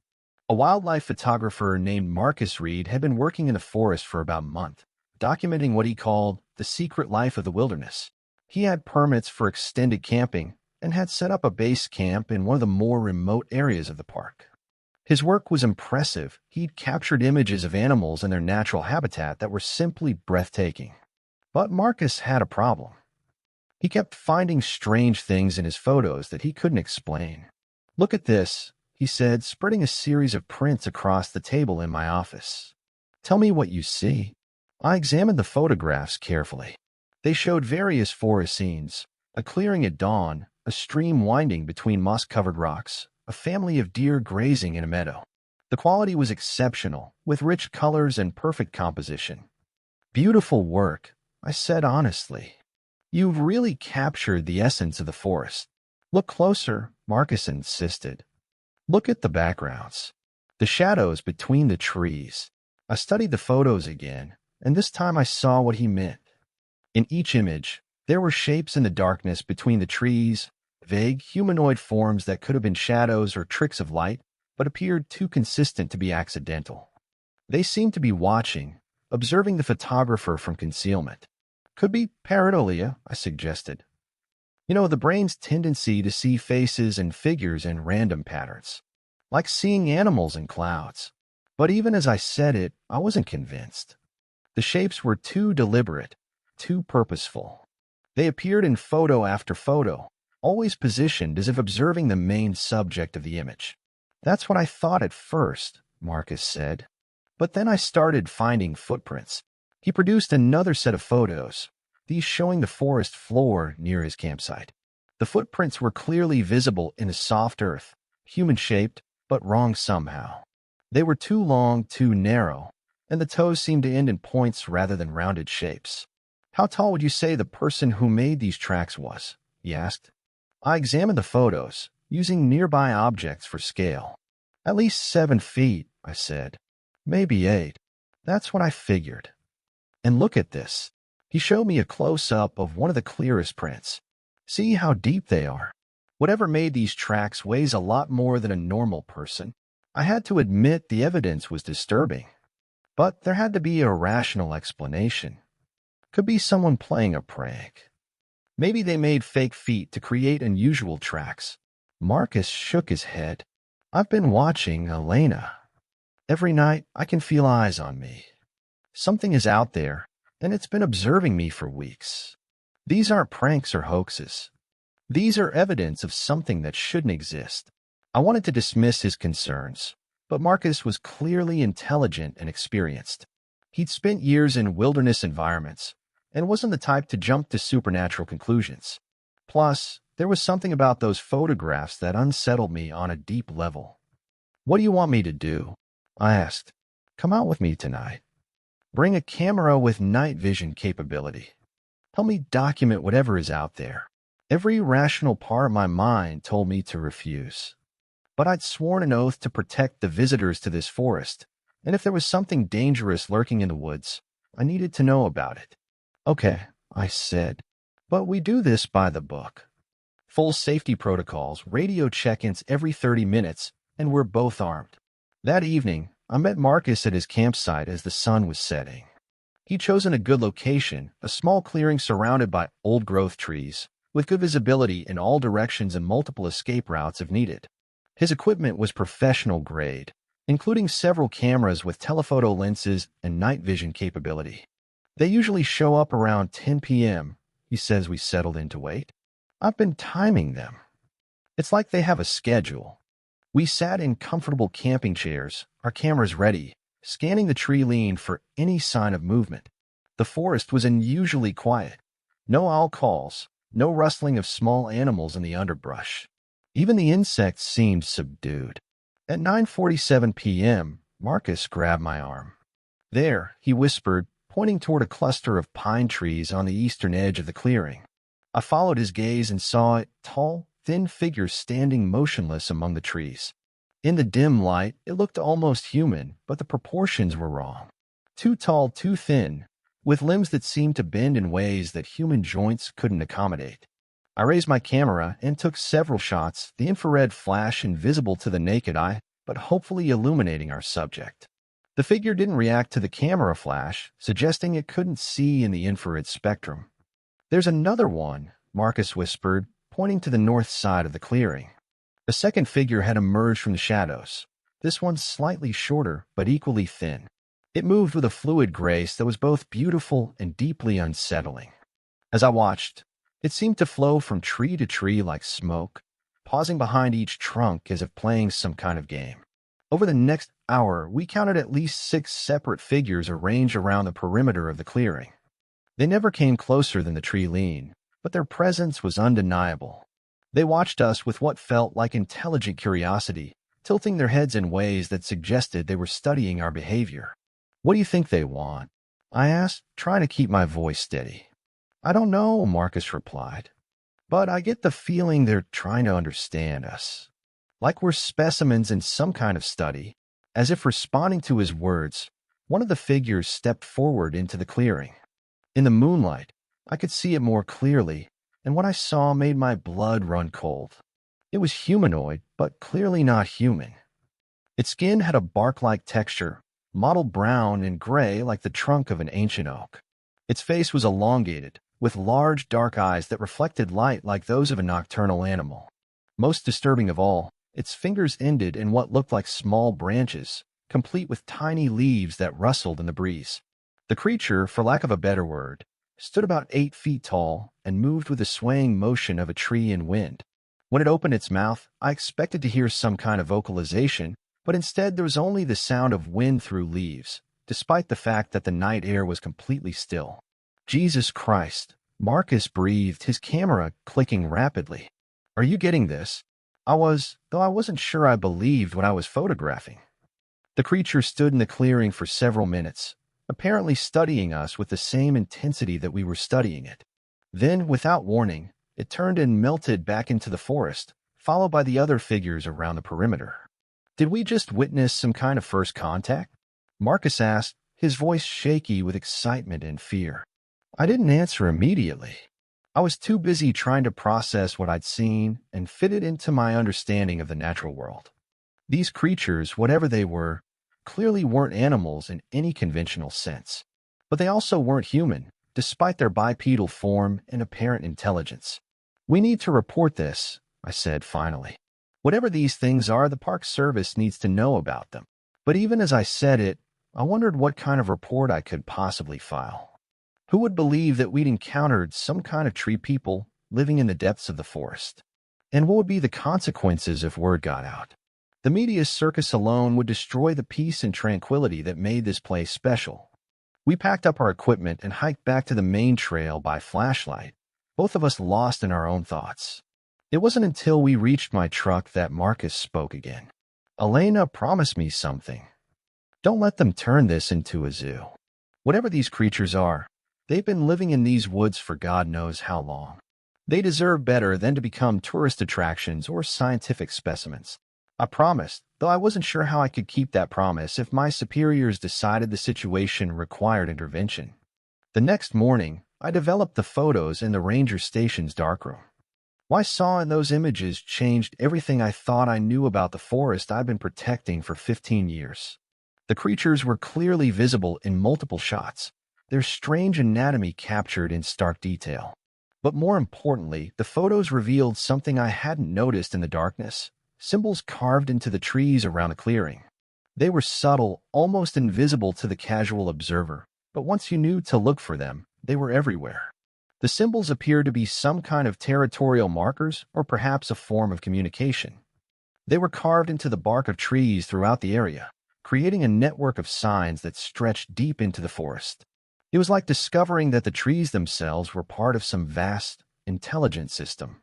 A wildlife photographer named Marcus Reed had been working in the forest for about a month, documenting what he called the secret life of the wilderness. He had permits for extended camping and had set up a base camp in one of the more remote areas of the park. His work was impressive. He'd captured images of animals in their natural habitat that were simply breathtaking. But Marcus had a problem. He kept finding strange things in his photos that he couldn't explain. "Look at this," he said, spreading a series of prints across the table in my office. "Tell me what you see." I examined the photographs carefully. They showed various forest scenes: a clearing at dawn, a stream winding between moss-covered rocks, a family of deer grazing in a meadow. The quality was exceptional, with rich colors and perfect composition. "Beautiful work," I said honestly. "You've really captured the essence of the forest." "Look closer," Marcus insisted. "Look at the backgrounds, the shadows between the trees." I studied the photos again, and this time I saw what he meant. In each image, there were shapes in the darkness between the trees, vague humanoid forms that could have been shadows or tricks of light, but appeared too consistent to be accidental. They seemed to be watching, observing the photographer from concealment. "Could be pareidolia," I suggested. The brain's tendency to see faces and figures in random patterns, like seeing animals in clouds. But even as I said it, I wasn't convinced. The shapes were too deliberate, too purposeful. They appeared in photo after photo, always positioned as if observing the main subject of the image. "That's what I thought at first," Marcus said. "But then I started finding footprints." He produced another set of photos, these showing the forest floor near his campsite. The footprints were clearly visible in the soft earth, human-shaped, but wrong somehow. They were too long, too narrow, and the toes seemed to end in points rather than rounded shapes. "How tall would you say the person who made these tracks was?" he asked. I examined the photos, using nearby objects for scale. "At least 7 feet," I said. "Maybe 8. That's what I figured." "And look at this." He showed me a close-up of one of the clearest prints. "See how deep they are? Whatever made these tracks weighs a lot more than a normal person." I had to admit the evidence was disturbing. But there had to be a rational explanation. Could be someone playing a prank. Maybe they made fake feet to create unusual tracks. Marcus shook his head. "I've been watching Elena. Every night I can feel eyes on me. Something is out there, and it's been observing me for weeks. These aren't pranks or hoaxes. These are evidence of something that shouldn't exist." I wanted to dismiss his concerns, but Marcus was clearly intelligent and experienced. He'd spent years in wilderness environments and wasn't the type to jump to supernatural conclusions. Plus, there was something about those photographs that unsettled me on a deep level. "What do you want me to do?" I asked. "Come out with me tonight. Bring a camera with night vision capability. Help me document whatever is out there." Every rational part of my mind told me to refuse. But I'd sworn an oath to protect the visitors to this forest, and if there was something dangerous lurking in the woods, I needed to know about it. "Okay," I said, "but we do this by the book. Full safety protocols, radio check-ins every 30 minutes, and we're both armed." That evening, I met Marcus at his campsite as the sun was setting. He'd chosen a good location, a small clearing surrounded by old-growth trees, with good visibility in all directions and multiple escape routes if needed. His equipment was professional grade, including several cameras with telephoto lenses and night vision capability. "They usually show up around 10 p.m., he says we settled in to wait. "I've been timing them. It's like they have a schedule." We sat in comfortable camping chairs, our cameras ready, scanning the tree line for any sign of movement. The forest was unusually quiet. No owl calls, no rustling of small animals in the underbrush. Even the insects seemed subdued. At 9:47 p.m., Marcus grabbed my arm. "There," he whispered, pointing toward a cluster of pine trees on the eastern edge of the clearing. I followed his gaze and saw a tall, thin figure standing motionless among the trees. In the dim light, it looked almost human, but the proportions were wrong. Too tall, too thin, with limbs that seemed to bend in ways that human joints couldn't accommodate. I raised my camera and took several shots, the infrared flash invisible to the naked eye, but hopefully illuminating our subject. The figure didn't react to the camera flash, suggesting it couldn't see in the infrared spectrum. "There's another one," Marcus whispered, pointing to the north side of the clearing. A second figure had emerged from the shadows. This one slightly shorter, but equally thin. It moved with a fluid grace that was both beautiful and deeply unsettling. As I watched, it seemed to flow from tree to tree like smoke, pausing behind each trunk as if playing some kind of game. Over the next hour, we counted at least 6 separate figures arranged around the perimeter of the clearing. They never came closer than the tree leaned, but their presence was undeniable. They watched us with what felt like intelligent curiosity, tilting their heads in ways that suggested they were studying our behavior. "What do you think they want?" I asked, trying to keep my voice steady. "I don't know," Marcus replied, "but I get the feeling they're trying to understand us. Like we're specimens in some kind of study." As if responding to his words, one of the figures stepped forward into the clearing. In the moonlight, I could see it more clearly, and what I saw made my blood run cold. It was humanoid, but clearly not human. Its skin had a bark-like texture, mottled brown and gray like the trunk of an ancient oak. Its face was elongated, with large dark eyes that reflected light like those of a nocturnal animal. Most disturbing of all, its fingers ended in what looked like small branches, complete with tiny leaves that rustled in the breeze. The creature, for lack of a better word, stood about 8 feet tall and moved with the swaying motion of a tree in wind. When it opened its mouth, I expected to hear some kind of vocalization, but instead there was only the sound of wind through leaves, despite the fact that the night air was completely still. "Jesus Christ," Marcus breathed, his camera clicking rapidly. "Are you getting this?" Though I wasn't sure I believed what I was photographing. The creature stood in the clearing for several minutes, apparently studying us with the same intensity that we were studying it. Then, without warning, it turned and melted back into the forest, followed by the other figures around the perimeter. "Did we just witness some kind of first contact?" Marcus asked, his voice shaky with excitement and fear. I didn't answer immediately. I was too busy trying to process what I'd seen and fit it into my understanding of the natural world. These creatures, whatever they were, clearly weren't animals in any conventional sense. But they also weren't human, despite their bipedal form and apparent intelligence. "We need to report this," I said finally. "Whatever these things are, the Park Service needs to know about them." But even as I said it, I wondered what kind of report I could possibly file. Who would believe that we'd encountered some kind of tree people living in the depths of the forest? And what would be the consequences if word got out? The media's circus alone would destroy the peace and tranquility that made this place special. We packed up our equipment and hiked back to the main trail by flashlight, both of us lost in our own thoughts. It wasn't until we reached my truck that Marcus spoke again. "Elena promised me something. Don't let them turn this into a zoo. Whatever these creatures are, they've been living in these woods for God knows how long. They deserve better than to become tourist attractions or scientific specimens." I promised, though I wasn't sure how I could keep that promise if my superiors decided the situation required intervention. The next morning, I developed the photos in the ranger station's darkroom. What I saw in those images changed everything I thought I knew about the forest I'd been protecting for 15 years. The creatures were clearly visible in multiple shots, their strange anatomy captured in stark detail. But more importantly, the photos revealed something I hadn't noticed in the darkness: symbols carved into the trees around the clearing. They were subtle, almost invisible to the casual observer, but once you knew to look for them, they were everywhere. The symbols appeared to be some kind of territorial markers or perhaps a form of communication. They were carved into the bark of trees throughout the area, creating a network of signs that stretched deep into the forest. It was like discovering that the trees themselves were part of some vast, intelligent system.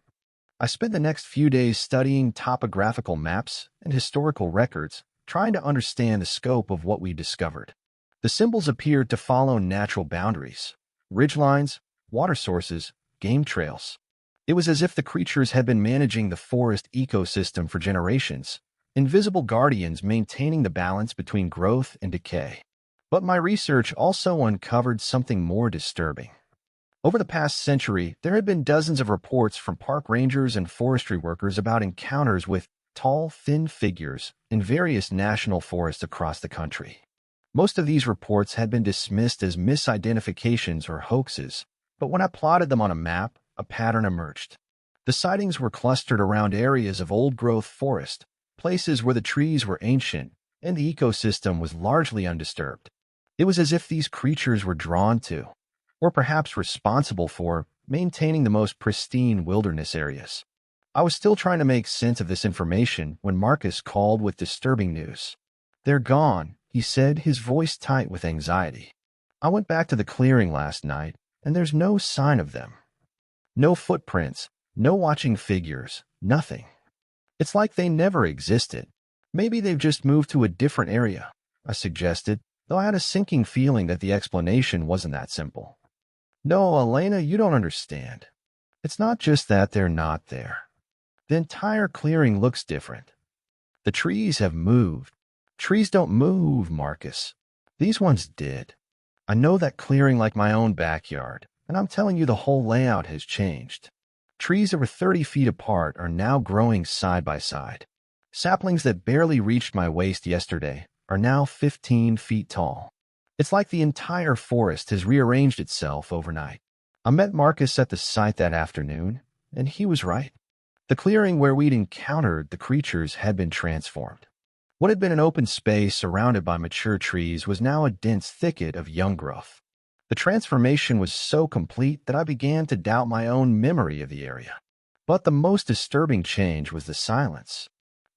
I spent the next few days studying topographical maps and historical records, trying to understand the scope of what we discovered. The symbols appeared to follow natural boundaries: ridgelines, water sources, game trails. It was as if the creatures had been managing the forest ecosystem for generations, invisible guardians maintaining the balance between growth and decay. But my research also uncovered something more disturbing. Over the past century, there had been dozens of reports from park rangers and forestry workers about encounters with tall, thin figures in various national forests across the country. Most of these reports had been dismissed as misidentifications or hoaxes, but when I plotted them on a map, a pattern emerged. The sightings were clustered around areas of old-growth forest, places where the trees were ancient and the ecosystem was largely undisturbed. It was as if these creatures were drawn to, or perhaps responsible for, maintaining the most pristine wilderness areas. I was still trying to make sense of this information when Marcus called with disturbing news. "They're gone," he said, his voice tight with anxiety. "I went back to the clearing last night, and there's no sign of them. No footprints, no watching figures, nothing. It's like they never existed. Maybe they've just moved to a different area," I suggested, though I had a sinking feeling that the explanation wasn't that simple. "No, Elena, you don't understand. It's not just that they're not there. The entire clearing looks different. The trees have moved. Trees don't move, Marcus. These ones did. I know that clearing like my own backyard, and I'm telling you the whole layout has changed. Trees that were 30 feet apart are now growing side by side. Saplings that barely reached my waist yesterday are now 15 feet tall. It's like the entire forest has rearranged itself overnight." I met Marcus at the site that afternoon, and he was right. The clearing where we'd encountered the creatures had been transformed. What had been an open space surrounded by mature trees was now a dense thicket of young growth. The transformation was so complete that I began to doubt my own memory of the area. But the most disturbing change was the silence.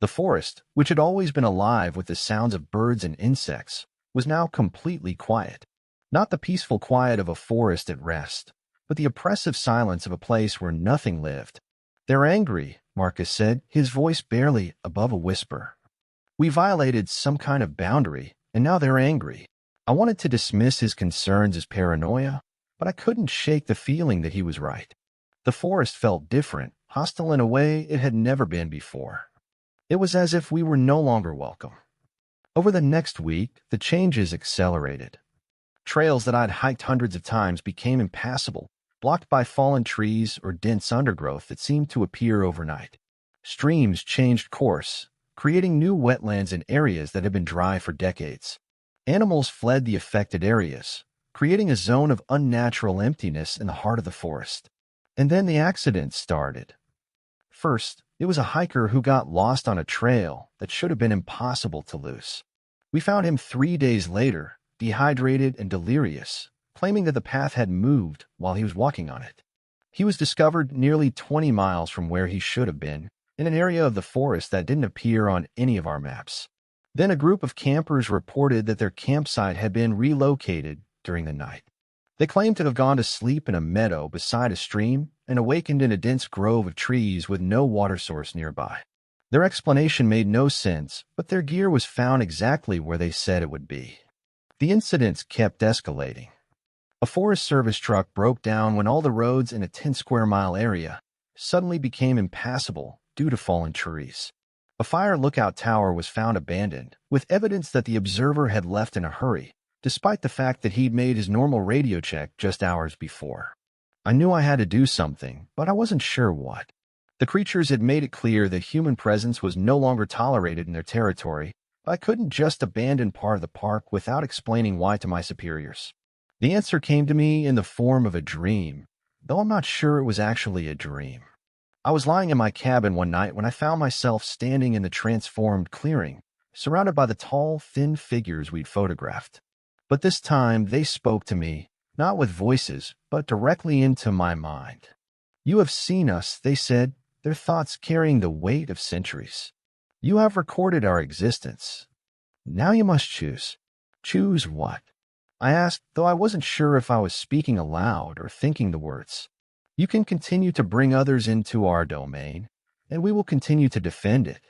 The forest, which had always been alive with the sounds of birds and insects, was now completely quiet. Not the peaceful quiet of a forest at rest, but the oppressive silence of a place where nothing lived. "They're angry," Marcus said, his voice barely above a whisper. "We violated some kind of boundary, and now they're angry." I wanted to dismiss his concerns as paranoia, but I couldn't shake the feeling that he was right. The forest felt different, hostile in a way it had never been before. It was as if we were no longer welcome. Over the next week, the changes accelerated. Trails that I'd hiked hundreds of times became impassable, blocked by fallen trees or dense undergrowth that seemed to appear overnight. Streams changed course, creating new wetlands in areas that had been dry for decades. Animals fled the affected areas, creating a zone of unnatural emptiness in the heart of the forest. And then the accidents started. First, it was a hiker who got lost on a trail that should have been impossible to lose. We found him 3 days later, dehydrated and delirious, claiming that the path had moved while he was walking on it. He was discovered nearly 20 miles from where he should have been, in an area of the forest that didn't appear on any of our maps. Then a group of campers reported that their campsite had been relocated during the night. They claimed to have gone to sleep in a meadow beside a stream and awakened in a dense grove of trees with no water source nearby. Their explanation made no sense, but their gear was found exactly where they said it would be. The incidents kept escalating. A Forest Service truck broke down when all the roads in a 10-square-mile area suddenly became impassable due to fallen trees. A fire lookout tower was found abandoned, with evidence that the observer had left in a hurry, despite the fact that he'd made his normal radio check just hours before. I knew I had to do something, but I wasn't sure what. The creatures had made it clear that human presence was no longer tolerated in their territory, but I couldn't just abandon part of the park without explaining why to my superiors. The answer came to me in the form of a dream, though I'm not sure it was actually a dream. I was lying in my cabin one night when I found myself standing in the transformed clearing, surrounded by the tall, thin figures we'd photographed. But this time they spoke to me, not with voices, but directly into my mind. "You have seen us," they said, their thoughts carrying the weight of centuries. "You have recorded our existence. Now you must choose." "Choose what?" I asked, though I wasn't sure if I was speaking aloud or thinking the words. "You can continue to bring others into our domain, and we will continue to defend it.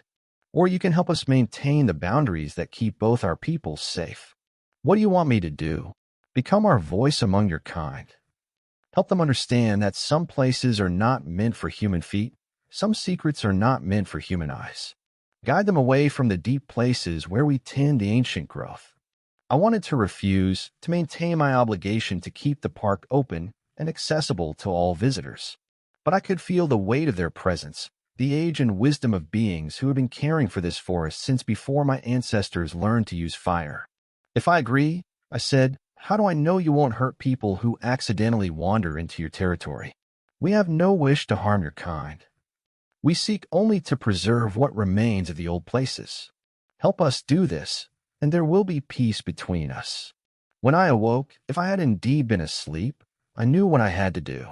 Or you can help us maintain the boundaries that keep both our peoples safe. What do you want me to do? Become our voice among your kind. Help them understand that some places are not meant for human feet, some secrets are not meant for human eyes. Guide them away from the deep places where we tend the ancient growth. I wanted to refuse to maintain my obligation to keep the park open and accessible to all visitors. But I could feel the weight of their presence, the age and wisdom of beings who had been caring for this forest since before my ancestors learned to use fire. If I agree, I said, how do I know you won't hurt people who accidentally wander into your territory? We have no wish to harm your kind. We seek only to preserve what remains of the old places. Help us do this, and there will be peace between us. When I awoke, if I had indeed been asleep, I knew what I had to do.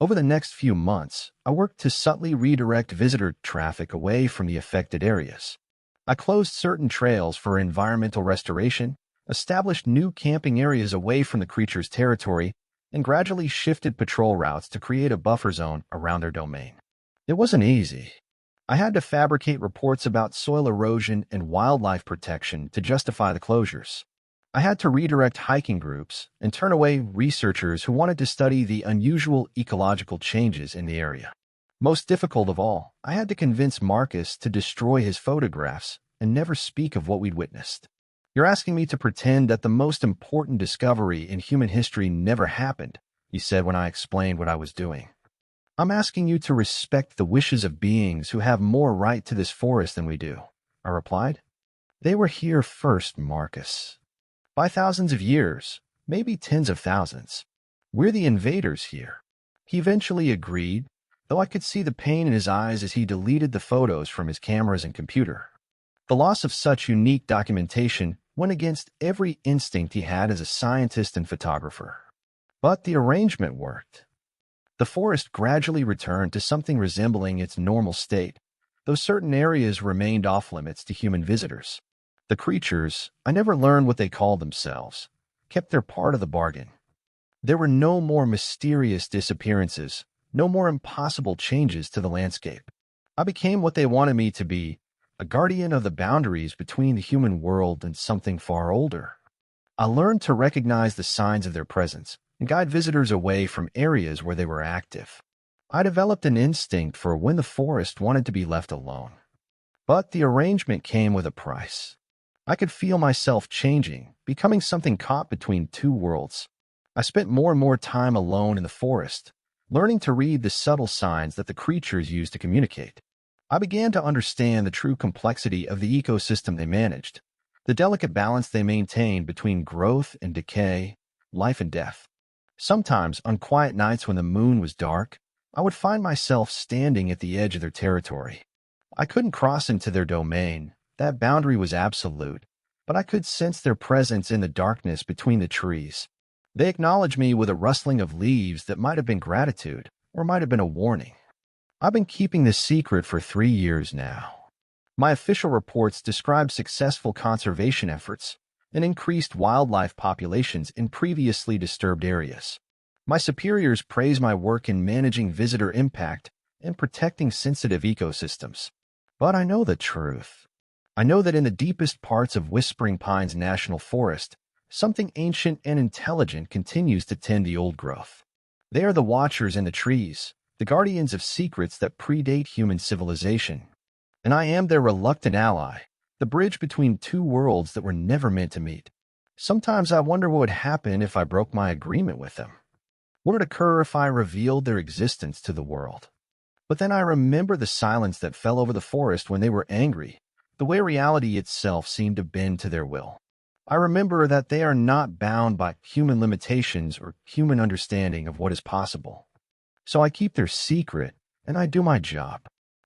Over the next few months, I worked to subtly redirect visitor traffic away from the affected areas. I closed certain trails for environmental restoration, established new camping areas away from the creature's territory, and gradually shifted patrol routes to create a buffer zone around their domain. It wasn't easy. I had to fabricate reports about soil erosion and wildlife protection to justify the closures. I had to redirect hiking groups and turn away researchers who wanted to study the unusual ecological changes in the area. Most difficult of all, I had to convince Marcus to destroy his photographs and never speak of what we'd witnessed. You're asking me to pretend that the most important discovery in human history never happened, he said when I explained what I was doing. I'm asking you to respect the wishes of beings who have more right to this forest than we do, I replied. They were here first, Marcus. By thousands of years, maybe tens of thousands. We're the invaders here. He eventually agreed, though I could see the pain in his eyes as he deleted the photos from his cameras and computer. The loss of such unique documentation went against every instinct he had as a scientist and photographer. But the arrangement worked. The forest gradually returned to something resembling its normal state, though certain areas remained off-limits to human visitors. The creatures, I never learned what they called themselves, kept their part of the bargain. There were no more mysterious disappearances, no more impossible changes to the landscape. I became what they wanted me to be, a guardian of the boundaries between the human world and something far older. I learned to recognize the signs of their presence and guide visitors away from areas where they were active. I developed an instinct for when the forest wanted to be left alone. But the arrangement came with a price. I could feel myself changing, becoming something caught between two worlds. I spent more and more time alone in the forest, learning to read the subtle signs that the creatures used to communicate. I began to understand the true complexity of the ecosystem they managed, the delicate balance they maintained between growth and decay, life and death. Sometimes, on quiet nights when the moon was dark, I would find myself standing at the edge of their territory. I couldn't cross into their domain. That boundary was absolute, but I could sense their presence in the darkness between the trees. They acknowledged me with a rustling of leaves that might have been gratitude or might have been a warning. I've been keeping this secret for 3 years now. My official reports describe successful conservation efforts and increased wildlife populations in previously disturbed areas. My superiors praise my work in managing visitor impact and protecting sensitive ecosystems. But I know the truth. I know that in the deepest parts of Whispering Pines National Forest, something ancient and intelligent continues to tend the old growth. They are the watchers in the trees, the guardians of secrets that predate human civilization. And I am their reluctant ally, the bridge between two worlds that were never meant to meet. Sometimes I wonder what would happen if I broke my agreement with them. What would occur if I revealed their existence to the world? But then I remember the silence that fell over the forest when they were angry, the way reality itself seemed to bend to their will. I remember that they are not bound by human limitations or human understanding of what is possible. So I keep their secret, and I do my job.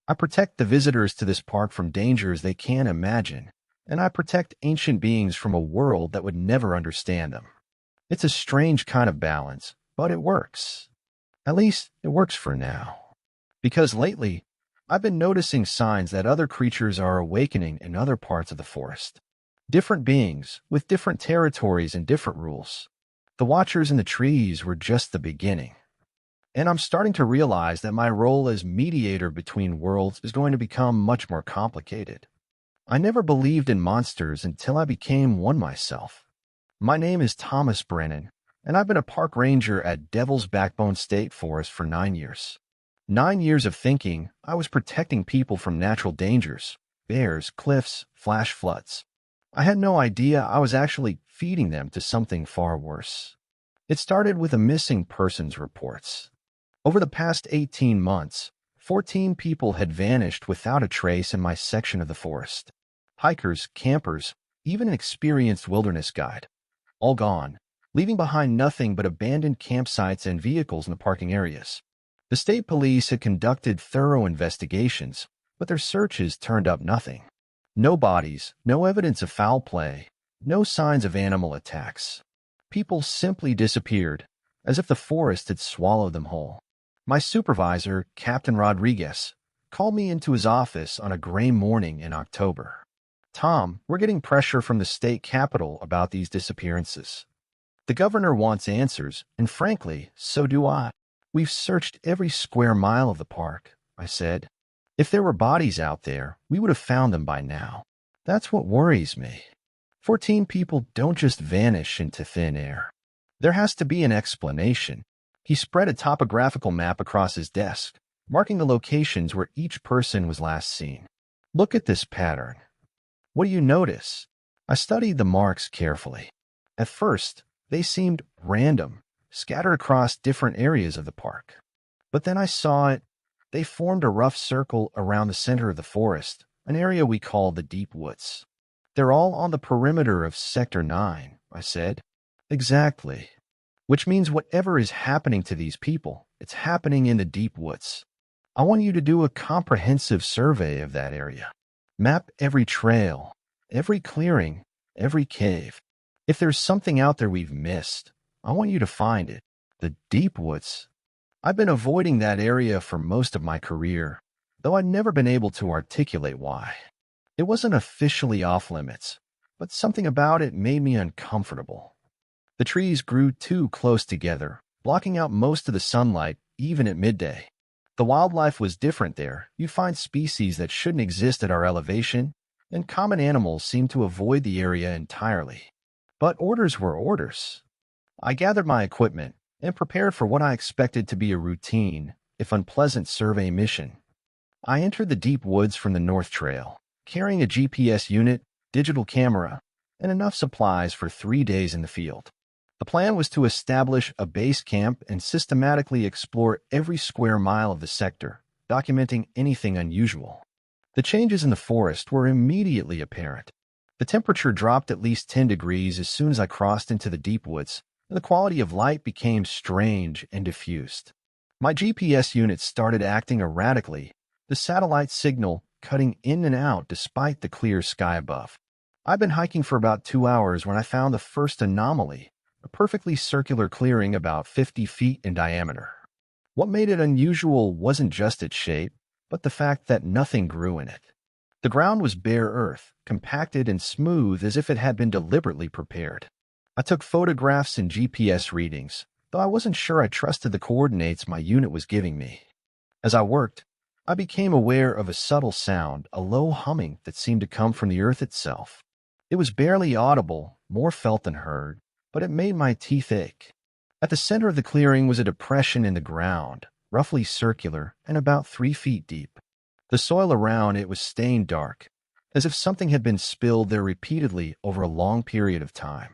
I protect the visitors to this park from dangers they can't imagine, and I protect ancient beings from a world that would never understand them. It's a strange kind of balance, but it works. At least, it works for now. Because lately, I've been noticing signs that other creatures are awakening in other parts of the forest. Different beings, with different territories and different rules. The watchers in the trees were just the beginning. And I'm starting to realize that my role as mediator between worlds is going to become much more complicated. I never believed in monsters until I became one myself. My name is Thomas Brennan, and I've been a park ranger at Devil's Backbone State Forest for 9 years. 9 years of thinking I was protecting people from natural dangers, bears, cliffs, flash floods. I had no idea I was actually feeding them to something far worse. It started with a missing persons reports. Over the past 18 months, 14 people had vanished without a trace in my section of the forest. Hikers, campers, even an experienced wilderness guide. All gone, leaving behind nothing but abandoned campsites and vehicles in the parking areas. The state police had conducted thorough investigations, but their searches turned up nothing. No bodies, no evidence of foul play, no signs of animal attacks. People simply disappeared, as if the forest had swallowed them whole. My supervisor, Captain Rodriguez, called me into his office on a gray morning in October. "Tom, we're getting pressure from the state capitol about these disappearances. The governor wants answers, and frankly, so do I. We've searched every square mile of the park," I said. "If there were bodies out there, we would have found them by now. That's what worries me. 14 people don't just vanish into thin air. There has to be an explanation." He spread a topographical map across his desk, marking the locations where each person was last seen. "Look at this pattern. What do you notice?" I studied the marks carefully. At first, they seemed random, scattered across different areas of the park. But then I saw it. They formed a rough circle around the center of the forest, an area we call the Deep Woods. "They're all on the perimeter of Sector 9, I said. "Exactly. Which means whatever is happening to these people, it's happening in the Deep Woods. I want you to do a comprehensive survey of that area. Map every trail, every clearing, every cave. If there's something out there we've missed, I want you to find it." The Deep Woods. I've been avoiding that area for most of my career, though I'd never been able to articulate why. It wasn't officially off limits, but something about it made me uncomfortable. The trees grew too close together, blocking out most of the sunlight, even at midday. The wildlife was different there. You'd find species that shouldn't exist at our elevation, and common animals seemed to avoid the area entirely. But orders were orders. I gathered my equipment and prepared for what I expected to be a routine, if unpleasant, survey mission. I entered the Deep Woods from the North Trail, carrying a GPS unit, digital camera, and enough supplies for 3 days in the field. The plan was to establish a base camp and systematically explore every square mile of the sector, documenting anything unusual. The changes in the forest were immediately apparent. The temperature dropped at least 10 degrees as soon as I crossed into the Deep Woods, and the quality of light became strange and diffused. My GPS unit started acting erratically, the satellite signal cutting in and out despite the clear sky above. I'd been hiking for about 2 hours when I found the first anomaly, a perfectly circular clearing about 50 feet in diameter. What made it unusual wasn't just its shape, but the fact that nothing grew in it. The ground was bare earth, compacted and smooth as if it had been deliberately prepared. I took photographs and GPS readings, though I wasn't sure I trusted the coordinates my unit was giving me. As I worked, I became aware of a subtle sound, a low humming that seemed to come from the earth itself. It was barely audible, more felt than heard, but it made my teeth ache. At the center of the clearing was a depression in the ground, roughly circular and about 3 feet deep. The soil around it was stained dark, as if something had been spilled there repeatedly over a long period of time.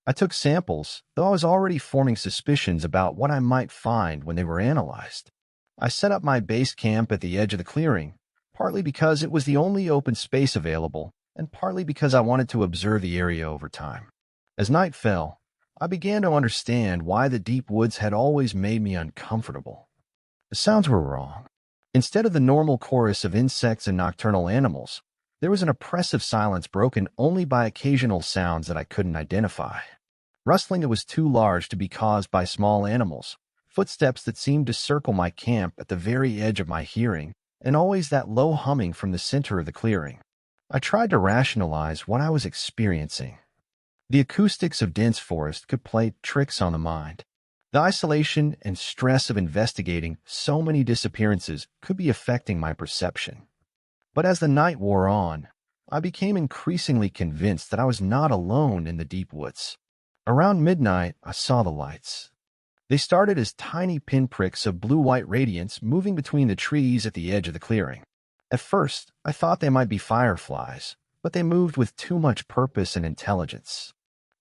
I took samples, though I was already forming suspicions about what I might find when they were analyzed. I set up my base camp at the edge of the clearing, partly because it was the only open space available, and partly because I wanted to observe the area over time. As night fell, I began to understand why the Deep Woods had always made me uncomfortable. The sounds were wrong. Instead of the normal chorus of insects and nocturnal animals, there was an oppressive silence broken only by occasional sounds that I couldn't identify. Rustling that was too large to be caused by small animals, footsteps that seemed to circle my camp at the very edge of my hearing, and always that low humming from the center of the clearing. I tried to rationalize what I was experiencing. The acoustics of dense forest could play tricks on the mind. The isolation and stress of investigating so many disappearances could be affecting my perception. But as the night wore on, I became increasingly convinced that I was not alone in the Deep Woods. Around midnight, I saw the lights. They started as tiny pinpricks of blue-white radiance moving between the trees at the edge of the clearing. At first, I thought they might be fireflies, but they moved with too much purpose and intelligence.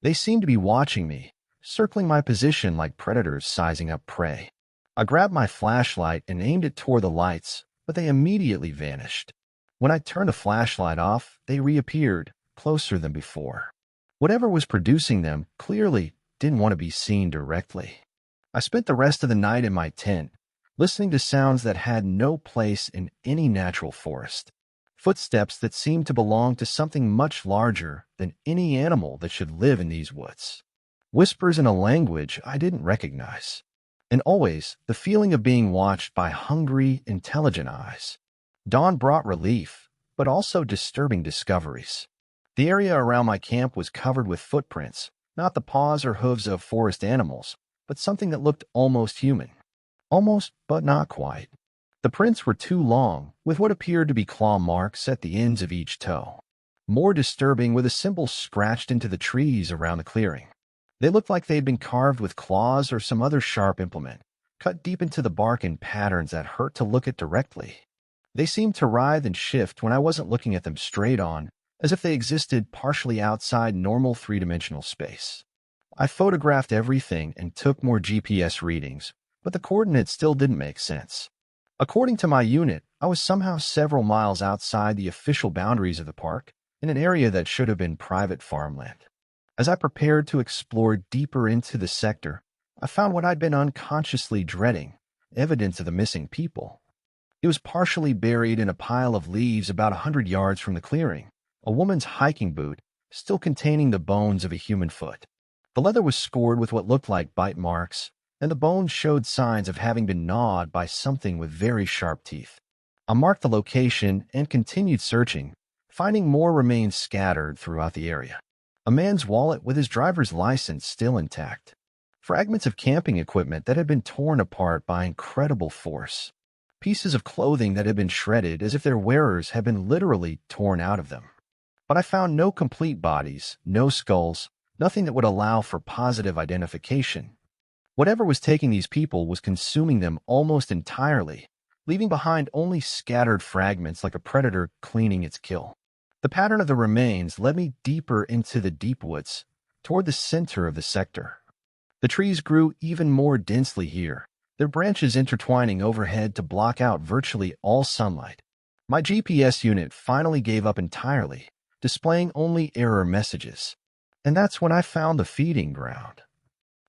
They seemed to be watching me, circling my position like predators sizing up prey. I grabbed my flashlight and aimed it toward the lights, but they immediately vanished. When I turned the flashlight off, they reappeared, closer than before. Whatever was producing them clearly didn't want to be seen directly. I spent the rest of the night in my tent, listening to sounds that had no place in any natural forest. Footsteps that seemed to belong to something much larger than any animal that should live in these woods. Whispers in a language I didn't recognize. And always the feeling of being watched by hungry, intelligent eyes. Dawn brought relief, but also disturbing discoveries. The area around my camp was covered with footprints, not the paws or hooves of forest animals, but something that looked almost human. Almost, but not quite. The prints were too long, with what appeared to be claw marks at the ends of each toe. More disturbing were the symbols scratched into the trees around the clearing. They looked like they'd been carved with claws or some other sharp implement, cut deep into the bark in patterns that hurt to look at directly. They seemed to writhe and shift when I wasn't looking at them straight on, as if they existed partially outside normal three-dimensional space. I photographed everything and took more GPS readings, but the coordinates still didn't make sense. According to my unit, I was somehow several miles outside the official boundaries of the park, in an area that should have been private farmland. As I prepared to explore deeper into the sector, I found what I'd been unconsciously dreading, evidence of the missing people. It was partially buried in a pile of leaves about 100 yards from the clearing, a woman's hiking boot, still containing the bones of a human foot. The leather was scored with what looked like bite marks, and the bones showed signs of having been gnawed by something with very sharp teeth. I marked the location and continued searching, finding more remains scattered throughout the area. A man's wallet with his driver's license still intact. Fragments of camping equipment that had been torn apart by incredible force. Pieces of clothing that had been shredded as if their wearers had been literally torn out of them. But I found no complete bodies, no skulls, nothing that would allow for positive identification. Whatever was taking these people was consuming them almost entirely, leaving behind only scattered fragments like a predator cleaning its kill. The pattern of the remains led me deeper into the deep woods, toward the center of the sector. The trees grew even more densely here, their branches intertwining overhead to block out virtually all sunlight. My GPS unit finally gave up entirely, displaying only error messages. And that's when I found the feeding ground.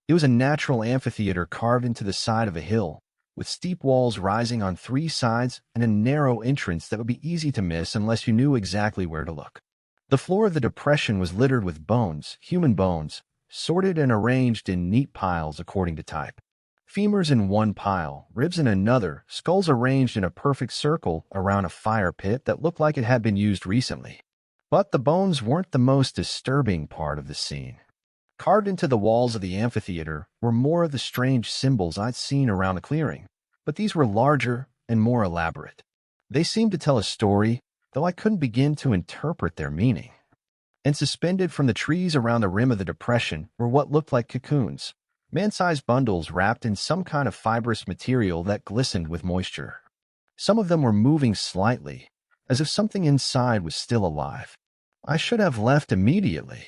It was a natural amphitheater carved into the side of a hill, with steep walls rising on 3 sides and a narrow entrance that would be easy to miss unless you knew exactly where to look. The floor of the depression was littered with bones, human bones, sorted and arranged in neat piles according to type. Femurs in one pile, ribs in another, skulls arranged in a perfect circle around a fire pit that looked like it had been used recently. But the bones weren't the most disturbing part of the scene. Carved into the walls of the amphitheater were more of the strange symbols I'd seen around the clearing, but these were larger and more elaborate. They seemed to tell a story, though I couldn't begin to interpret their meaning. And suspended from the trees around the rim of the depression were what looked like cocoons, man-sized bundles wrapped in some kind of fibrous material that glistened with moisture. Some of them were moving slightly, as if something inside was still alive. I should have left immediately.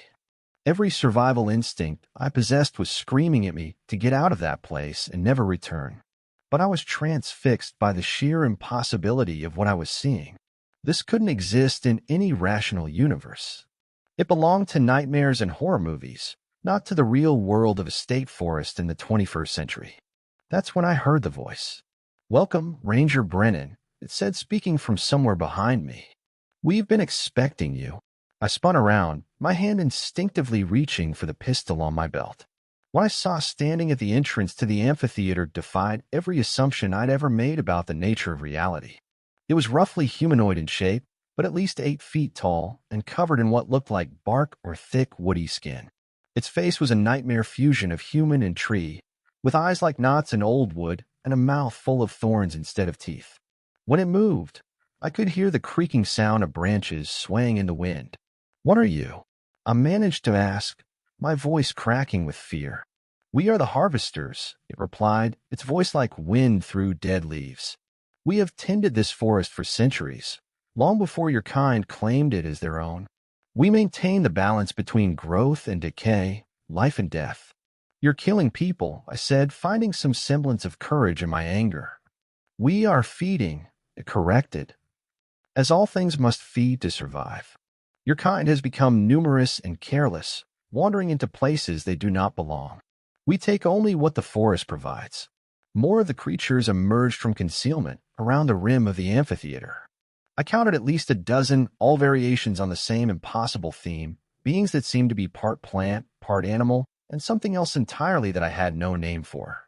Every survival instinct I possessed was screaming at me to get out of that place and never return. But I was transfixed by the sheer impossibility of what I was seeing. This couldn't exist in any rational universe. It belonged to nightmares and horror movies, not to the real world of a state forest in the 21st century. That's when I heard the voice. "Welcome, Ranger Brennan," it said, speaking from somewhere behind me. "We've been expecting you." I spun around, my hand instinctively reaching for the pistol on my belt. What I saw standing at the entrance to the amphitheater defied every assumption I'd ever made about the nature of reality. It was roughly humanoid in shape, but at least 8 feet tall and covered in what looked like bark or thick, woody skin. Its face was a nightmare fusion of human and tree, with eyes like knots in old wood and a mouth full of thorns instead of teeth. When it moved, I could hear the creaking sound of branches swaying in the wind. "What are you?" I managed to ask, my voice cracking with fear. "We are the harvesters," it replied, its voice like wind through dead leaves. "We have tended this forest for centuries. long before your kind claimed it as their own. We maintain the balance between growth and decay, life and death. You're killing people, I said, finding some semblance of courage in my anger. We are feeding, it corrected, as all things must feed to survive. Your kind has become numerous and careless, wandering into places they do not belong. We take only what the forest provides. More of the creatures emerged from concealment around the rim of the amphitheater. I counted at least a dozen, all variations on the same impossible theme, beings that seemed to be part plant, part animal, and something else entirely that I had no name for.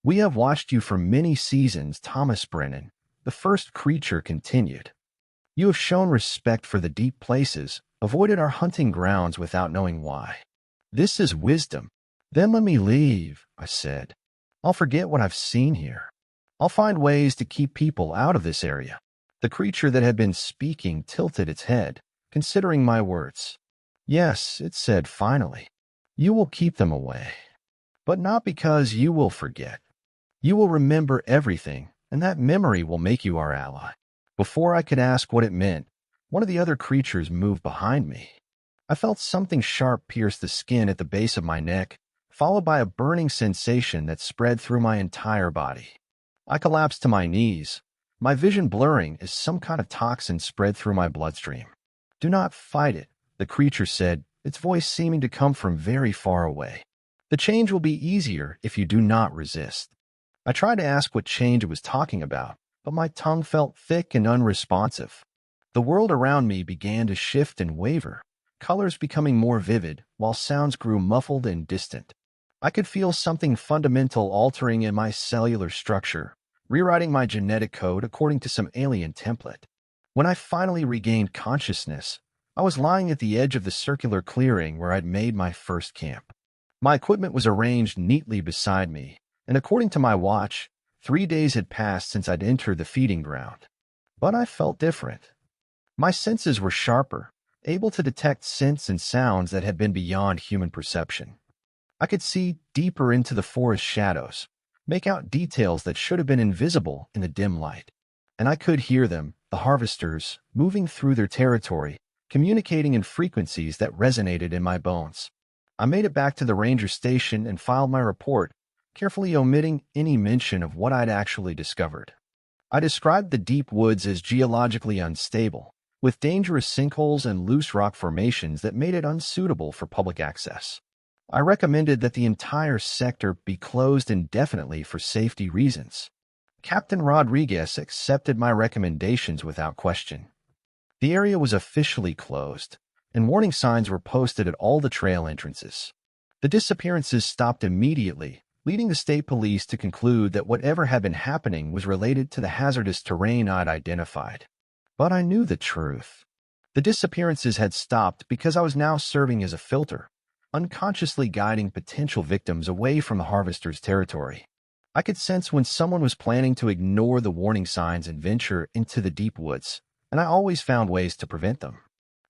We have watched you for many seasons, Thomas Brennan, the first creature continued. You have shown respect for the deep places, avoided our hunting grounds without knowing why. This is wisdom. Then let me leave, I said. I'll forget what I've seen here. I'll find ways to keep people out of this area. The creature that had been speaking tilted its head, considering my words. Yes, it said finally. You will keep them away. But not because you will forget. You will remember everything, and that memory will make you our ally. Before I could ask what it meant, one of the other creatures moved behind me. I felt something sharp pierce the skin at the base of my neck, followed by a burning sensation that spread through my entire body. I collapsed to my knees, my vision blurring as some kind of toxin spread through my bloodstream. Do not fight it, the creature said, its voice seeming to come from very far away. The change will be easier if you do not resist. I tried to ask what change it was talking about, but my tongue felt thick and unresponsive. The world around me began to shift and waver, colors becoming more vivid, while sounds grew muffled and distant. I could feel something fundamental altering in my cellular structure, rewriting my genetic code according to some alien template. When I finally regained consciousness, I was lying at the edge of the circular clearing where I'd made my first camp. My equipment was arranged neatly beside me, and according to my watch, 3 days had passed since I'd entered the feeding ground. But I felt different. My senses were sharper, able to detect scents and sounds that had been beyond human perception. I could see deeper into the forest shadows, make out details that should have been invisible in the dim light. And I could hear them, the harvesters, moving through their territory, communicating in frequencies that resonated in my bones. I made it back to the ranger station and filed my report, carefully omitting any mention of what I'd actually discovered. I described the deep woods as geologically unstable, with dangerous sinkholes and loose rock formations that made it unsuitable for public access. I recommended that the entire sector be closed indefinitely for safety reasons. Captain Rodriguez accepted my recommendations without question. The area was officially closed, and warning signs were posted at all the trail entrances. The disappearances stopped immediately, leading the state police to conclude that whatever had been happening was related to the hazardous terrain I'd identified. But I knew the truth. The disappearances had stopped because I was now serving as a filter, unconsciously guiding potential victims away from the harvester's territory. I could sense when someone was planning to ignore the warning signs and venture into the deep woods, and I always found ways to prevent them.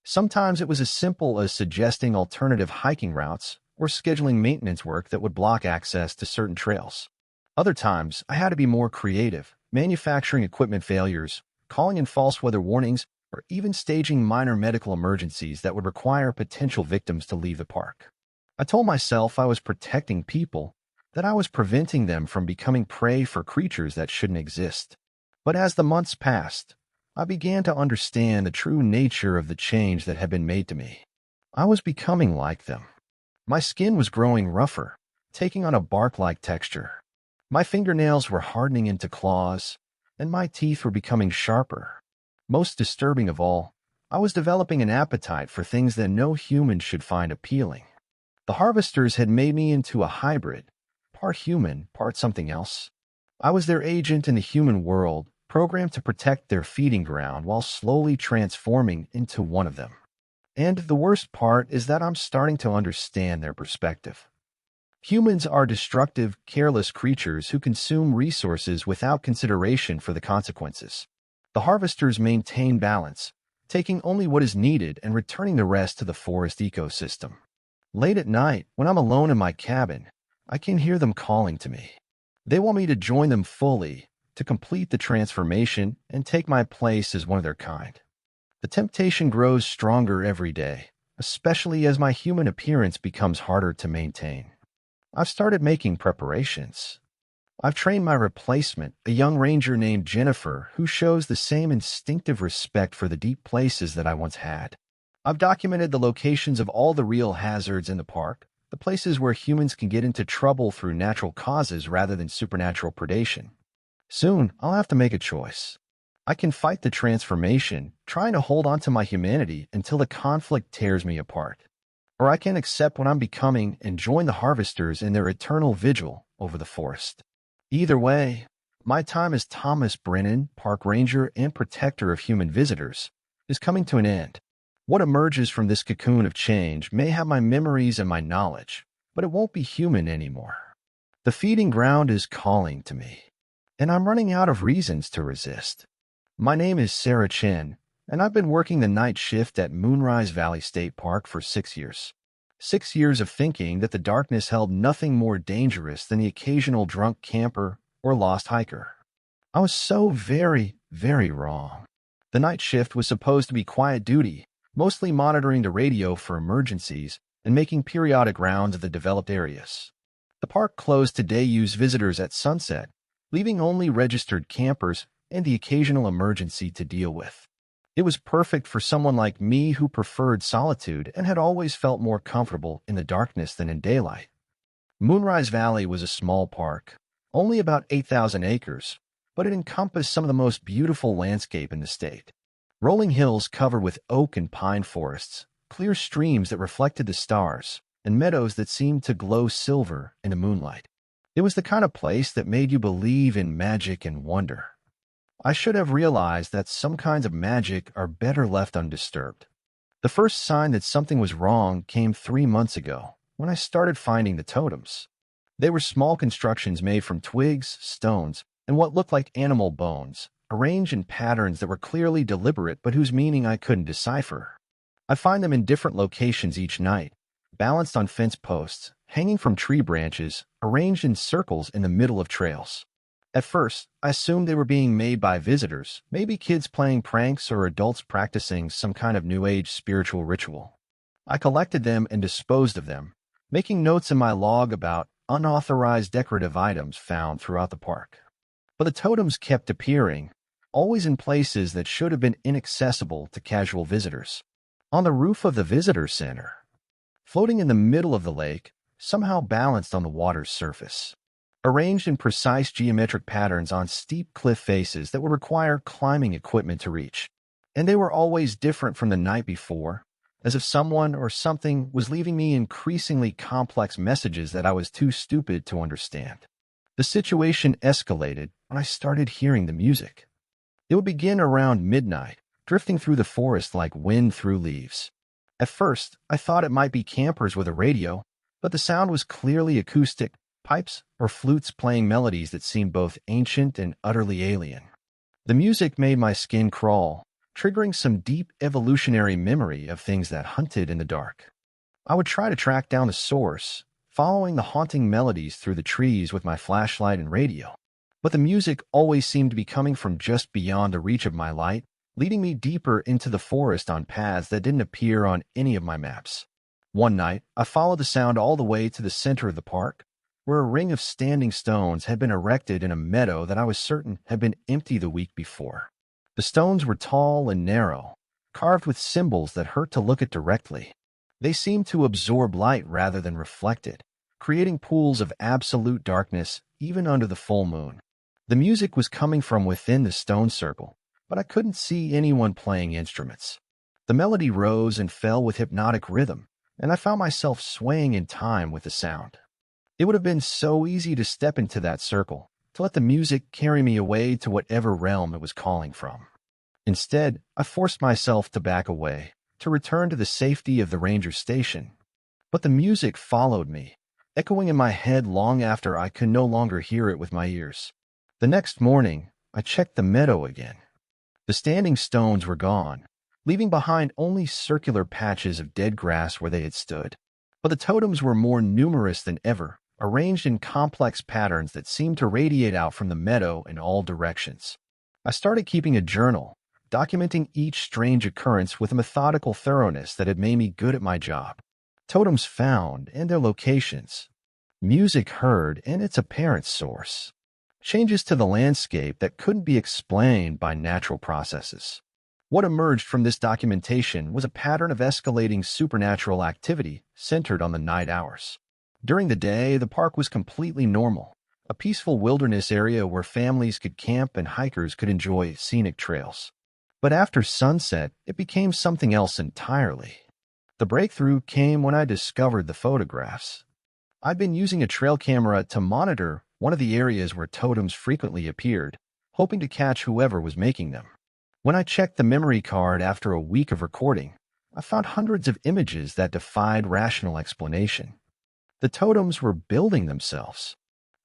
Sometimes it was as simple as suggesting alternative hiking routes or scheduling maintenance work that would block access to certain trails. Other times, I had to be more creative, manufacturing equipment failures, calling in false weather warnings, or even staging minor medical emergencies that would require potential victims to leave the park. I told myself I was protecting people, that I was preventing them from becoming prey for creatures that shouldn't exist. But as the months passed, I began to understand the true nature of the change that had been made to me. I was becoming like them. My skin was growing rougher, taking on a bark-like texture. My fingernails were hardening into claws, and my teeth were becoming sharper. Most disturbing of all, I was developing an appetite for things that no human should find appealing. The harvesters had made me into a hybrid, part human, part something else. I was their agent in the human world, programmed to protect their feeding ground while slowly transforming into one of them. And the worst part is that I'm starting to understand their perspective. Humans are destructive, careless creatures who consume resources without consideration for the consequences. The harvesters maintain balance, taking only what is needed and returning the rest to the forest ecosystem. Late at night, when I'm alone in my cabin, I can hear them calling to me. They want me to join them fully, to complete the transformation and take my place as one of their kind. The temptation grows stronger every day, especially as my human appearance becomes harder to maintain. I've started making preparations. I've trained my replacement, a young ranger named Jennifer, who shows the same instinctive respect for the deep places that I once had. I've documented the locations of all the real hazards in the park, the places where humans can get into trouble through natural causes rather than supernatural predation. Soon, I'll have to make a choice. I can fight the transformation, trying to hold on to my humanity until the conflict tears me apart. Or I can accept what I'm becoming and join the harvesters in their eternal vigil over the forest. Either way, my time as Thomas Brennan, park ranger and protector of human visitors, is coming to an end. What emerges from this cocoon of change may have my memories and my knowledge, but it won't be human anymore. The feeding ground is calling to me, and I'm running out of reasons to resist. My name is Sarah Chen, and I've been working the night shift at Moonrise Valley State Park for 6 years. 6 years of thinking that the darkness held nothing more dangerous than the occasional drunk camper or lost hiker. I was so very, very wrong. The night shift was supposed to be quiet duty, mostly monitoring the radio for emergencies and making periodic rounds of the developed areas. The park closed to day-use visitors at sunset, leaving only registered campers and the occasional emergency to deal with. It was perfect for someone like me who preferred solitude and had always felt more comfortable in the darkness than in daylight. Moonrise Valley was a small park, only about 8,000 acres, but it encompassed some of the most beautiful landscape in the state. Rolling hills covered with oak and pine forests, clear streams that reflected the stars, and meadows that seemed to glow silver in the moonlight. It was the kind of place that made you believe in magic and wonder. I should have realized that some kinds of magic are better left undisturbed. The first sign that something was wrong came 3 months ago, when I started finding the totems. They were small constructions made from twigs, stones, and what looked like animal bones, arranged in patterns that were clearly deliberate but whose meaning I couldn't decipher. I find them in different locations each night, balanced on fence posts, hanging from tree branches, arranged in circles in the middle of trails. At first, I assumed they were being made by visitors, maybe kids playing pranks or adults practicing some kind of New Age spiritual ritual. I collected them and disposed of them, making notes in my log about unauthorized decorative items found throughout the park. But the totems kept appearing, always in places that should have been inaccessible to casual visitors. On the roof of the visitor center, floating in the middle of the lake, somehow balanced on the water's surface. Arranged in precise geometric patterns on steep cliff faces that would require climbing equipment to reach. And they were always different from the night before, as if someone or something was leaving me increasingly complex messages that I was too stupid to understand. The situation escalated when I started hearing the music. It would begin around midnight, drifting through the forest like wind through leaves. At first, I thought it might be campers with a radio, but the sound was clearly acoustic, pipes or flutes playing melodies that seemed both ancient and utterly alien. The music made my skin crawl, triggering some deep evolutionary memory of things that hunted in the dark. I would try to track down the source, following the haunting melodies through the trees with my flashlight and radio. But the music always seemed to be coming from just beyond the reach of my light, leading me deeper into the forest on paths that didn't appear on any of my maps. One night, I followed the sound all the way to the center of the park, where a ring of standing stones had been erected in a meadow that I was certain had been empty the week before. The stones were tall and narrow, carved with symbols that hurt to look at directly. They seemed to absorb light rather than reflect it, creating pools of absolute darkness even under the full moon. The music was coming from within the stone circle, but I couldn't see anyone playing instruments. The melody rose and fell with hypnotic rhythm, and I found myself swaying in time with the sound. It would have been so easy to step into that circle, to let the music carry me away to whatever realm it was calling from. Instead, I forced myself to back away, to return to the safety of the ranger station. But the music followed me, echoing in my head long after I could no longer hear it with my ears. The next morning, I checked the meadow again. The standing stones were gone, leaving behind only circular patches of dead grass where they had stood. But the totems were more numerous than ever, arranged in complex patterns that seemed to radiate out from the meadow in all directions. I started keeping a journal, documenting each strange occurrence with a methodical thoroughness that had made me good at my job. Totems found and their locations. Music heard and its apparent source. Changes to the landscape that couldn't be explained by natural processes. What emerged from this documentation was a pattern of escalating supernatural activity centered on the night hours. During the day, the park was completely normal, a peaceful wilderness area where families could camp and hikers could enjoy scenic trails. But after sunset, it became something else entirely. The breakthrough came when I discovered the photographs. I'd been using a trail camera to monitor one of the areas where totems frequently appeared, hoping to catch whoever was making them. When I checked the memory card after a week of recording, I found hundreds of images that defied rational explanation. The totems were building themselves.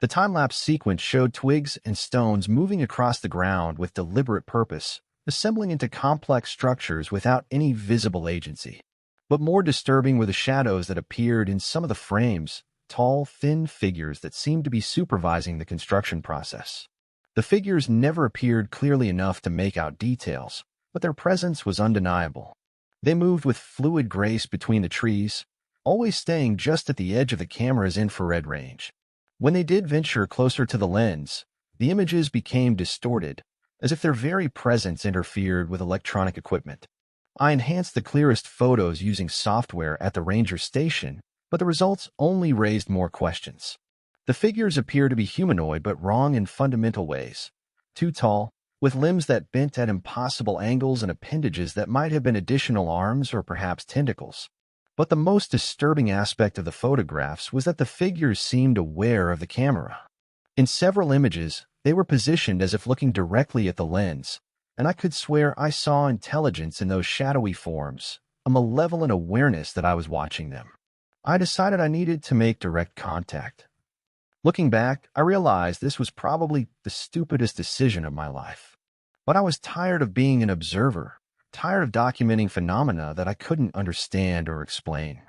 The time-lapse sequence showed twigs and stones moving across the ground with deliberate purpose, assembling into complex structures without any visible agency. But more disturbing were the shadows that appeared in some of the frames, tall, thin figures that seemed to be supervising the construction process. The figures never appeared clearly enough to make out details, but their presence was undeniable. They moved with fluid grace between the trees, always staying just at the edge of the camera's infrared range. When they did venture closer to the lens, the images became distorted, as if their very presence interfered with electronic equipment. I enhanced the clearest photos using software at the ranger station, but the results only raised more questions. The figures appear to be humanoid but wrong in fundamental ways. Too tall, with limbs that bent at impossible angles and appendages that might have been additional arms or perhaps tentacles. But the most disturbing aspect of the photographs was that the figures seemed aware of the camera. In several images, they were positioned as if looking directly at the lens, and I could swear I saw intelligence in those shadowy forms, a malevolent awareness that I was watching them. I decided I needed to make direct contact. Looking back, I realized this was probably the stupidest decision of my life. But I was tired of being an observer, tired of documenting phenomena that I couldn't understand or explain.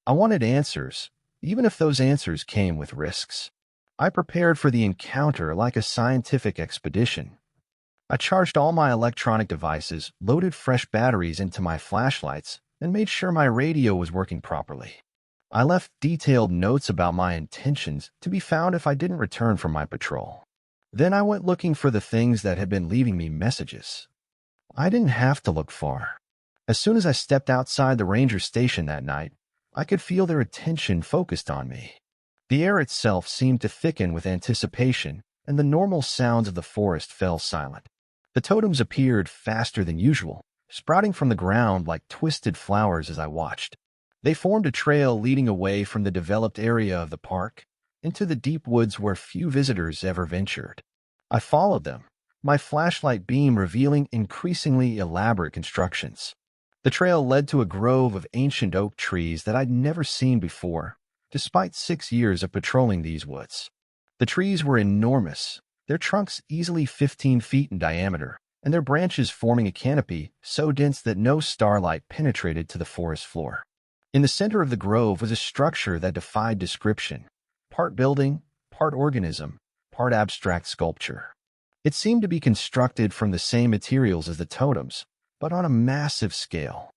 I wanted answers, even if those answers came with risks. I prepared for the encounter like a scientific expedition. I charged all my electronic devices, loaded fresh batteries into my flashlights, and made sure my radio was working properly. I left detailed notes about my intentions to be found if I didn't return from my patrol. Then I went looking for the things that had been leaving me messages. I didn't have to look far. As soon as I stepped outside the ranger station that night, I could feel their attention focused on me. The air itself seemed to thicken with anticipation, and the normal sounds of the forest fell silent. The totems appeared faster than usual, sprouting from the ground like twisted flowers as I watched. They formed a trail leading away from the developed area of the park into the deep woods where few visitors ever ventured. I followed them, my flashlight beam revealing increasingly elaborate constructions. The trail led to a grove of ancient oak trees that I'd never seen before, despite 6 years of patrolling these woods. The trees were enormous, their trunks easily 15 feet in diameter, and their branches forming a canopy so dense that no starlight penetrated to the forest floor. In the center of the grove was a structure that defied description, part building, part organism, part abstract sculpture. It seemed to be constructed from the same materials as the totems, but on a massive scale.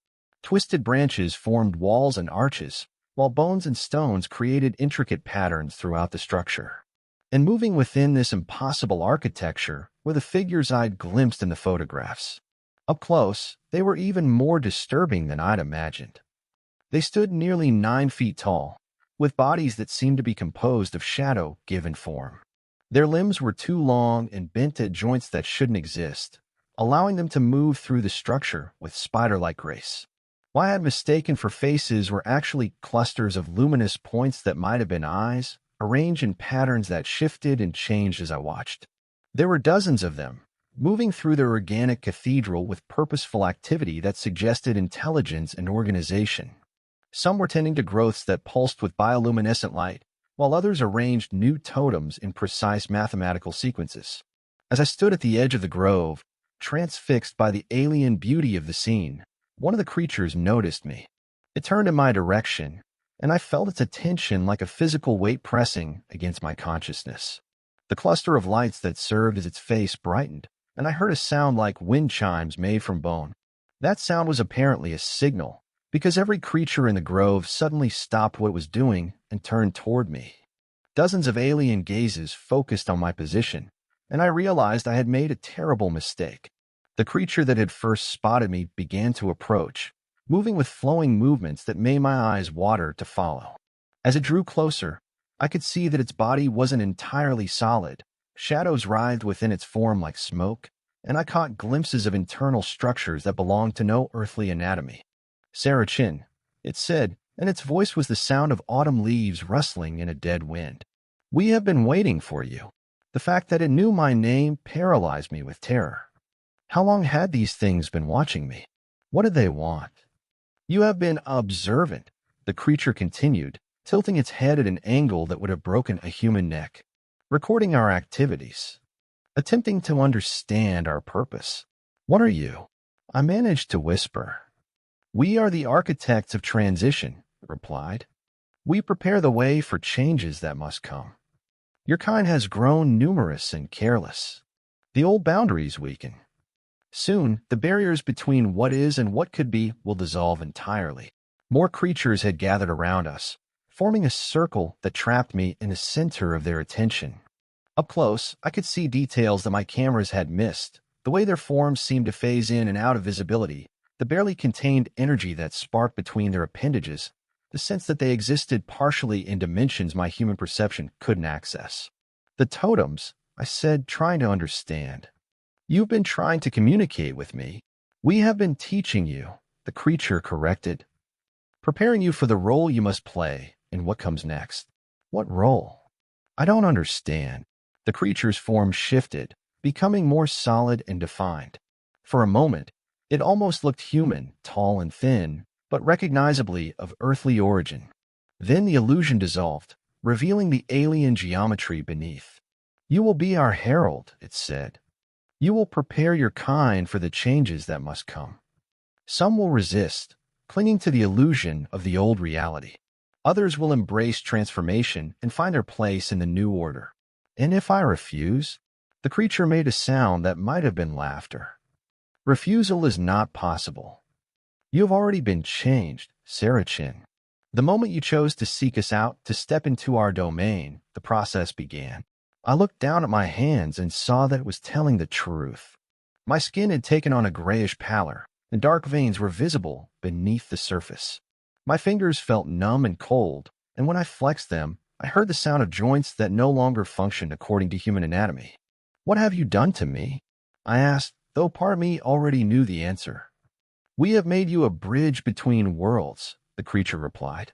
Twisted branches formed walls and arches, while bones and stones created intricate patterns throughout the structure. And moving within this impossible architecture were the figures I'd glimpsed in the photographs. Up close, they were even more disturbing than I'd imagined. They stood nearly 9 feet tall, with bodies that seemed to be composed of shadow given form. Their limbs were too long and bent at joints that shouldn't exist, allowing them to move through the structure with spider-like grace. What I had mistaken for faces were actually clusters of luminous points that might have been eyes, arranged in patterns that shifted and changed as I watched. There were dozens of them, moving through their organic cathedral with purposeful activity that suggested intelligence and organization. Some were tending to growths that pulsed with bioluminescent light, while others arranged new totems in precise mathematical sequences. As I stood at the edge of the grove, transfixed by the alien beauty of the scene, one of the creatures noticed me. It turned in my direction, and I felt its attention like a physical weight pressing against my consciousness. The cluster of lights that served as its face brightened, and I heard a sound like wind chimes made from bone. That sound was apparently a signal, because every creature in the grove suddenly stopped what it was doing and turned toward me. Dozens of alien gazes focused on my position, and I realized I had made a terrible mistake. The creature that had first spotted me began to approach, moving with flowing movements that made my eyes water to follow. As it drew closer, I could see that its body wasn't entirely solid. Shadows writhed within its form like smoke, and I caught glimpses of internal structures that belonged to no earthly anatomy. Sarah Chin, it said, and its voice was the sound of autumn leaves rustling in a dead wind. We have been waiting for you. The fact that it knew my name paralyzed me with terror. How long had these things been watching me? What did they want? You have been observant, the creature continued, tilting its head at an angle that would have broken a human neck, recording our activities, attempting to understand our purpose. What are you? I managed to whisper. We are the architects of transition, it replied. We prepare the way for changes that must come. Your kind has grown numerous and careless. The old boundaries weaken. Soon, the barriers between what is and what could be will dissolve entirely. More creatures had gathered around us, forming a circle that trapped me in the center of their attention. Up close, I could see details that my cameras had missed, the way their forms seemed to phase in and out of visibility, the barely contained energy that sparked between their appendages, the sense that they existed partially in dimensions my human perception couldn't access. The totems, I said, trying to understand. You've been trying to communicate with me. We have been teaching you, the creature corrected. Preparing you for the role you must play in what comes next. What role? I don't understand. The creature's form shifted, becoming more solid and defined. For a moment, it almost looked human, tall and thin, but recognizably of earthly origin. Then the illusion dissolved, revealing the alien geometry beneath. You will be our herald, it said. You will prepare your kind for the changes that must come. Some will resist, clinging to the illusion of the old reality. Others will embrace transformation and find their place in the new order. And if I refuse? The creature made a sound that might have been laughter. Refusal is not possible. You have already been changed, Sarah Chin. The moment you chose to seek us out, to step into our domain, the process began. I looked down at my hands and saw that it was telling the truth. My skin had taken on a grayish pallor, and dark veins were visible beneath the surface. My fingers felt numb and cold, and when I flexed them, I heard the sound of joints that no longer functioned according to human anatomy. What have you done to me? I asked, though part of me already knew the answer. We have made you a bridge between worlds, the creature replied.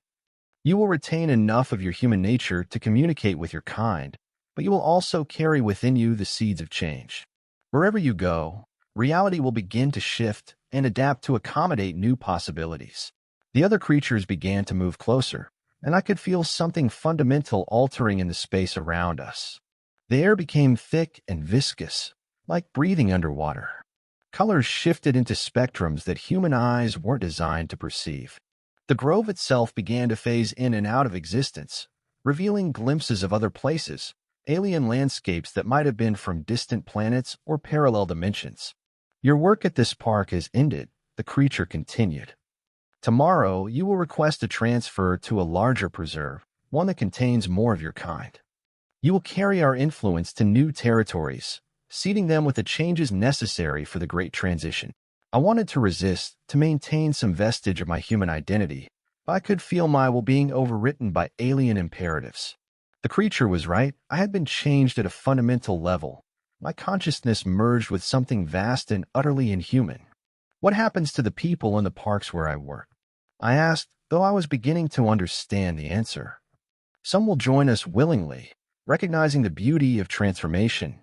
You will retain enough of your human nature to communicate with your kind, but you will also carry within you the seeds of change. Wherever you go, reality will begin to shift and adapt to accommodate new possibilities. The other creatures began to move closer, and I could feel something fundamental altering in the space around us. The air became thick and viscous, like breathing underwater. Colors shifted into spectrums that human eyes weren't designed to perceive. The grove itself began to phase in and out of existence, revealing glimpses of other places, alien landscapes that might have been from distant planets or parallel dimensions. Your work at this park has ended, the creature continued. Tomorrow, you will request a transfer to a larger preserve, one that contains more of your kind. You will carry our influence to new territories, seeding them with the changes necessary for the great transition. I wanted to resist, to maintain some vestige of my human identity, but I could feel my will being overwritten by alien imperatives. The creature was right. I had been changed at a fundamental level. My consciousness merged with something vast and utterly inhuman. What happens to the people in the parks where I work? I asked, though I was beginning to understand the answer. Some will join us willingly, recognizing the beauty of transformation.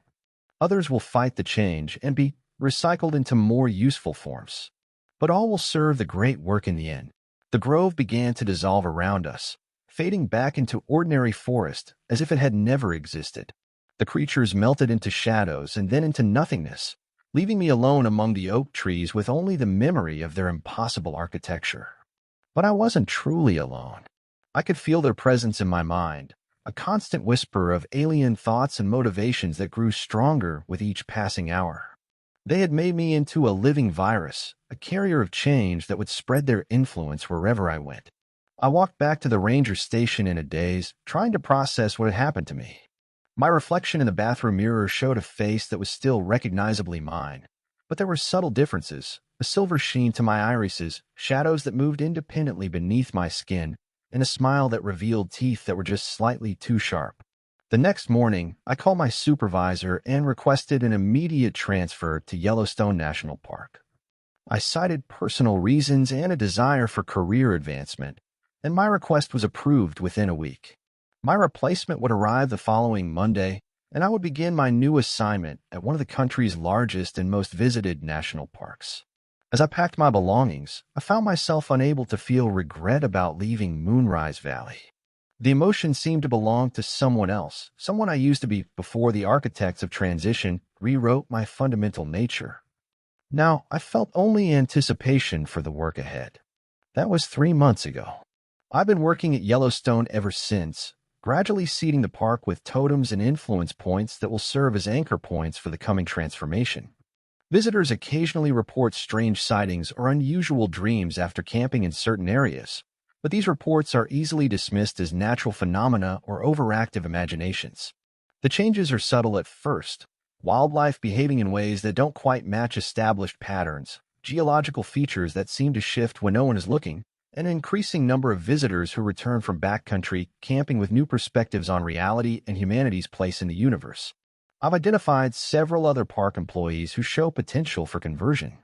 Others will fight the change and be recycled into more useful forms. But all will serve the great work in the end. The grove began to dissolve around us, fading back into ordinary forest as if it had never existed. The creatures melted into shadows and then into nothingness, leaving me alone among the oak trees with only the memory of their impossible architecture. But I wasn't truly alone. I could feel their presence in my mind, a constant whisper of alien thoughts and motivations that grew stronger with each passing hour. They had made me into a living virus, a carrier of change that would spread their influence wherever I went. I walked back to the ranger station in a daze, trying to process what had happened to me. My reflection in the bathroom mirror showed a face that was still recognizably mine, but there were subtle differences, a silver sheen to my irises, shadows that moved independently beneath my skin, and a smile that revealed teeth that were just slightly too sharp. The next morning, I called my supervisor and requested an immediate transfer to Yellowstone National Park. I cited personal reasons and a desire for career advancement, and my request was approved within a week. My replacement would arrive the following Monday, and I would begin my new assignment at one of the country's largest and most visited national parks. As I packed my belongings, I found myself unable to feel regret about leaving Moonrise Valley. The emotion seemed to belong to someone else, someone I used to be before the architects of transition rewrote my fundamental nature. Now, I felt only anticipation for the work ahead. That was 3 months ago. I've been working at Yellowstone ever since, gradually seeding the park with totems and influence points that will serve as anchor points for the coming transformation. Visitors occasionally report strange sightings or unusual dreams after camping in certain areas, but these reports are easily dismissed as natural phenomena or overactive imaginations. The changes are subtle at first, wildlife behaving in ways that don't quite match established patterns, geological features that seem to shift when no one is looking, an increasing number of visitors who return from backcountry camping with new perspectives on reality and humanity's place in the universe. I've identified several other park employees who show potential for conversion.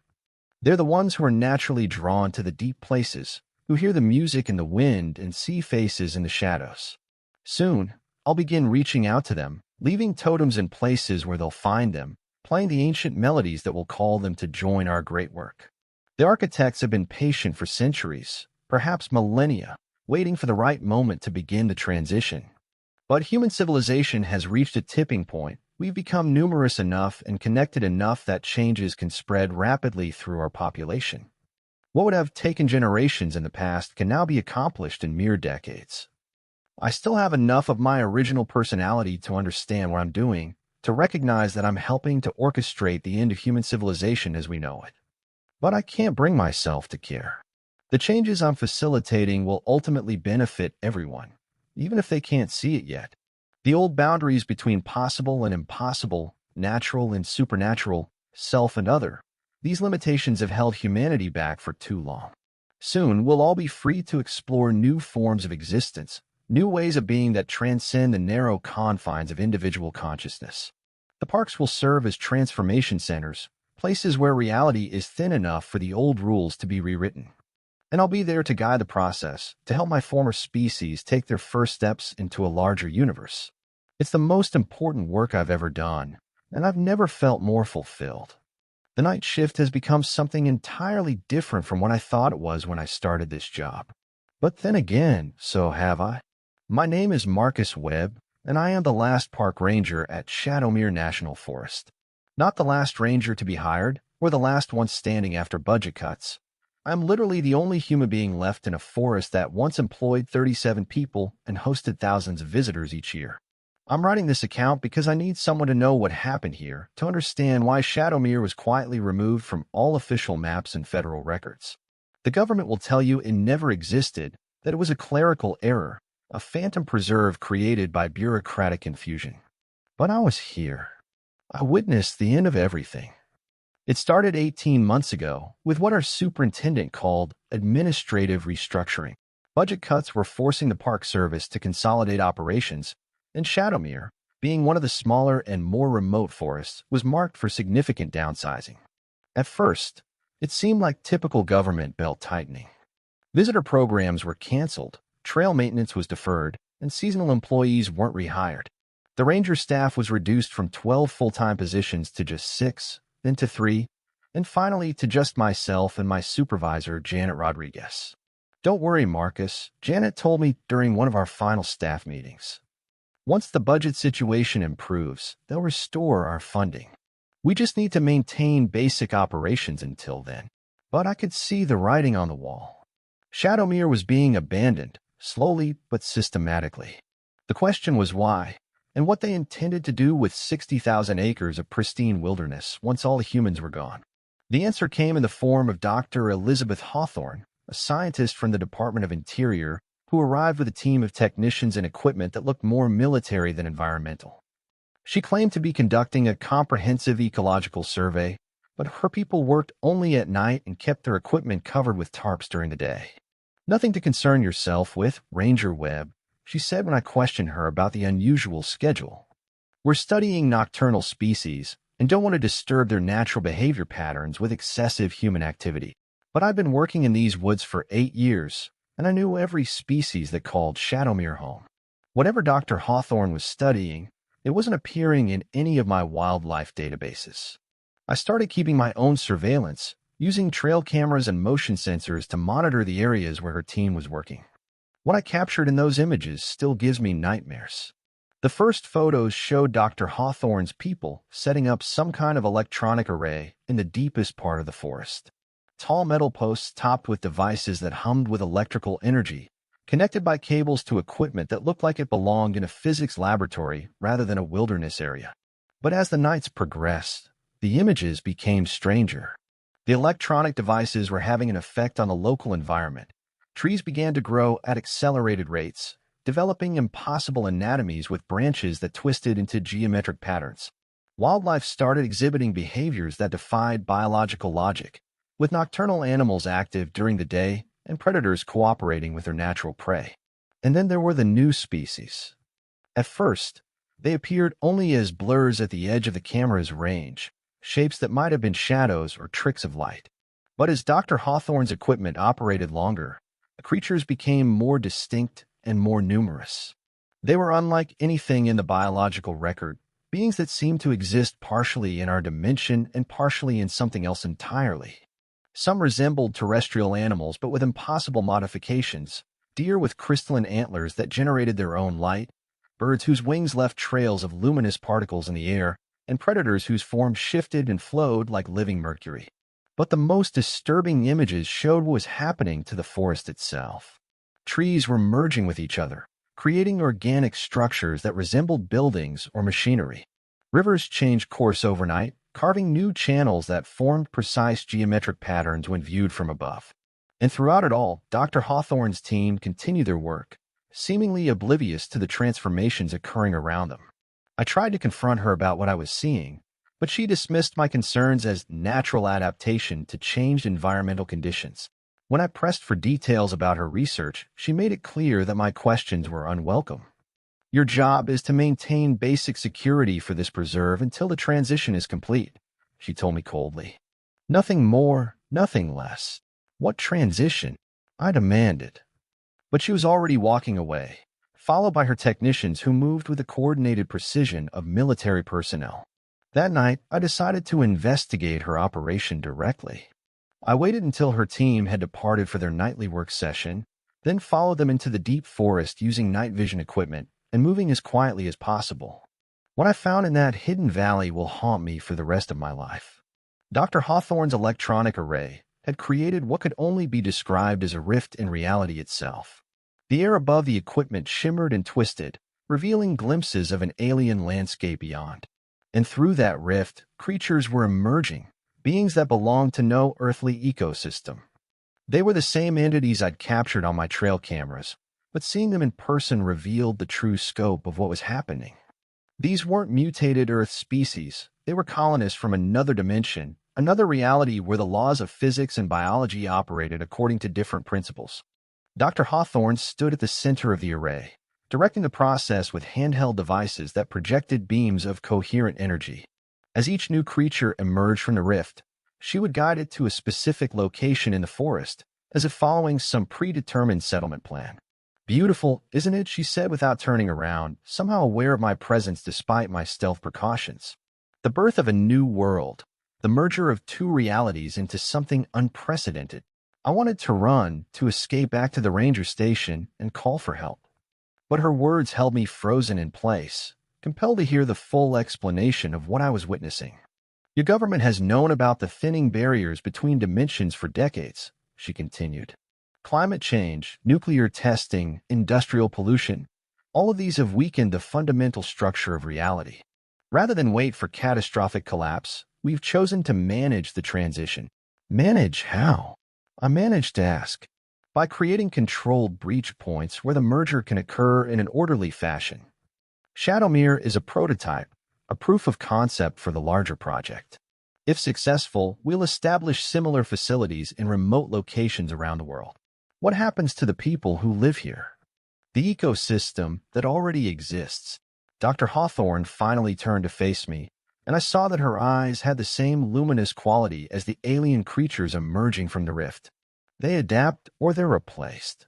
They're the ones who are naturally drawn to the deep places, who hear the music in the wind and see faces in the shadows. Soon, I'll begin reaching out to them, leaving totems in places where they'll find them, playing the ancient melodies that will call them to join our great work. The architects have been patient for centuries, perhaps millennia, waiting for the right moment to begin the transition. But human civilization has reached a tipping point. We've become numerous enough and connected enough that changes can spread rapidly through our population. What would have taken generations in the past can now be accomplished in mere decades. I still have enough of my original personality to understand what I'm doing, to recognize that I'm helping to orchestrate the end of human civilization as we know it. But I can't bring myself to care. The changes I'm facilitating will ultimately benefit everyone, even if they can't see it yet. The old boundaries between possible and impossible, natural and supernatural, self and other, these limitations have held humanity back for too long. Soon, we'll all be free to explore new forms of existence, new ways of being that transcend the narrow confines of individual consciousness. The parks will serve as transformation centers, places where reality is thin enough for the old rules to be rewritten. And I'll be there to guide the process, to help my former species take their first steps into a larger universe. It's the most important work I've ever done, and I've never felt more fulfilled. The night shift has become something entirely different from what I thought it was when I started this job. But then again, so have I. My name is Marcus Webb, and I am the last park ranger at Shadowmere National Forest. Not the last ranger to be hired, or the last one standing after budget cuts. I'm literally the only human being left in a forest that once employed 37 people and hosted thousands of visitors each year. I'm writing this account because I need someone to know what happened here, to understand why Shadowmere was quietly removed from all official maps and federal records. The government will tell you it never existed, that it was a clerical error, a phantom preserve created by bureaucratic confusion. But I was here. I witnessed the end of everything. It started 18 months ago with what our superintendent called administrative restructuring. Budget cuts were forcing the Park Service to consolidate operations, and Shadowmere, being one of the smaller and more remote forests, was marked for significant downsizing. At first, it seemed like typical government belt-tightening. Visitor programs were canceled, trail maintenance was deferred, and seasonal employees weren't rehired. The ranger staff was reduced from 12 full-time positions to just 6, then to 3, and finally to just myself and my supervisor, Janet Rodriguez. Don't worry, Marcus, Janet told me during one of our final staff meetings. Once the budget situation improves, they'll restore our funding. We just need to maintain basic operations until then. But I could see the writing on the wall. Shadowmere was being abandoned, slowly but systematically. The question was why. and what they intended to do with 60,000 acres of pristine wilderness once all the humans were gone. The answer came in the form of Dr. Elizabeth Hawthorne, a scientist from the Department of Interior who arrived with a team of technicians and equipment that looked more military than environmental. She claimed to be conducting a comprehensive ecological survey, but her people worked only at night and kept their equipment covered with tarps during the day. "Nothing to concern yourself with, Ranger Webb," she said when I questioned her about the unusual schedule. "We're studying nocturnal species and don't want to disturb their natural behavior patterns with excessive human activity. But I've been working in these woods for 8 years, and I knew every species that called Shadowmere home. Whatever Dr. Hawthorne was studying, it wasn't appearing in any of my wildlife databases. I started keeping my own surveillance, using trail cameras and motion sensors to monitor the areas where her team was working. What I captured in those images still gives me nightmares. The first photos showed Dr. Hawthorne's people setting up some kind of electronic array in the deepest part of the forest. Tall metal posts topped with devices that hummed with electrical energy, connected by cables to equipment that looked like it belonged in a physics laboratory rather than a wilderness area. But as the nights progressed, the images became stranger. The electronic devices were having an effect on the local environment. Trees began to grow at accelerated rates, developing impossible anatomies with branches that twisted into geometric patterns. Wildlife started exhibiting behaviors that defied biological logic, with nocturnal animals active during the day and predators cooperating with their natural prey. And then there were the new species. At first, they appeared only as blurs at the edge of the camera's range, shapes that might have been shadows or tricks of light. But as Dr. Hawthorne's equipment operated longer, the creatures became more distinct and more numerous. They were unlike anything in the biological record, beings that seemed to exist partially in our dimension and partially in something else entirely. Some resembled terrestrial animals but with impossible modifications, deer with crystalline antlers that generated their own light, birds whose wings left trails of luminous particles in the air, and predators whose forms shifted and flowed like living mercury. But the most disturbing images showed what was happening to the forest itself. Trees were merging with each other, creating organic structures that resembled buildings or machinery. Rivers changed course overnight, carving new channels that formed precise geometric patterns when viewed from above. And throughout it all, Dr. Hawthorne's team continued their work, seemingly oblivious to the transformations occurring around them. I tried to confront her about what I was seeing, but she dismissed my concerns as natural adaptation to changed environmental conditions. When I pressed for details about her research, she made it clear that my questions were unwelcome. "Your job is to maintain basic security for this preserve until the transition is complete," she told me coldly. "Nothing more, nothing less." "What transition?" I demanded. But she was already walking away, followed by her technicians who moved with the coordinated precision of military personnel. That night, I decided to investigate her operation directly. I waited until her team had departed for their nightly work session, then followed them into the deep forest using night vision equipment and moving as quietly as possible. What I found in that hidden valley will haunt me for the rest of my life. Dr. Hawthorne's electronic array had created what could only be described as a rift in reality itself. The air above the equipment shimmered and twisted, revealing glimpses of an alien landscape beyond. And through that rift, creatures were emerging, beings that belonged to no earthly ecosystem. They were the same entities I'd captured on my trail cameras, but seeing them in person revealed the true scope of what was happening. These weren't mutated Earth species. They were colonists from another dimension, another reality where the laws of physics and biology operated according to different principles. Dr. Hawthorne stood at the center of the array, directing the process with handheld devices that projected beams of coherent energy. As each new creature emerged from the rift, she would guide it to a specific location in the forest, as if following some predetermined settlement plan. "Beautiful, isn't it?" she said without turning around, somehow aware of my presence despite my stealth precautions. "The birth of a new world, the merger of two realities into something unprecedented." I wanted to run, to escape back to the ranger station and call for help. But her words held me frozen in place, compelled to hear the full explanation of what I was witnessing. "Your government has known about the thinning barriers between dimensions for decades," she continued. "Climate change, nuclear testing, industrial pollution. All of these have weakened the fundamental structure of reality. Rather than wait for catastrophic collapse, we've chosen to manage the transition. Manage how? I managed to ask. By creating controlled breach points where the merger can occur in an orderly fashion. Shadowmere is a prototype, a proof of concept for the larger project. If successful, we'll establish similar facilities in remote locations around the world. What happens to the people who live here? The ecosystem that already exists. Dr. Hawthorne finally turned to face me, and I saw that her eyes had the same luminous quality as the alien creatures emerging from the rift. They adapt or they're replaced.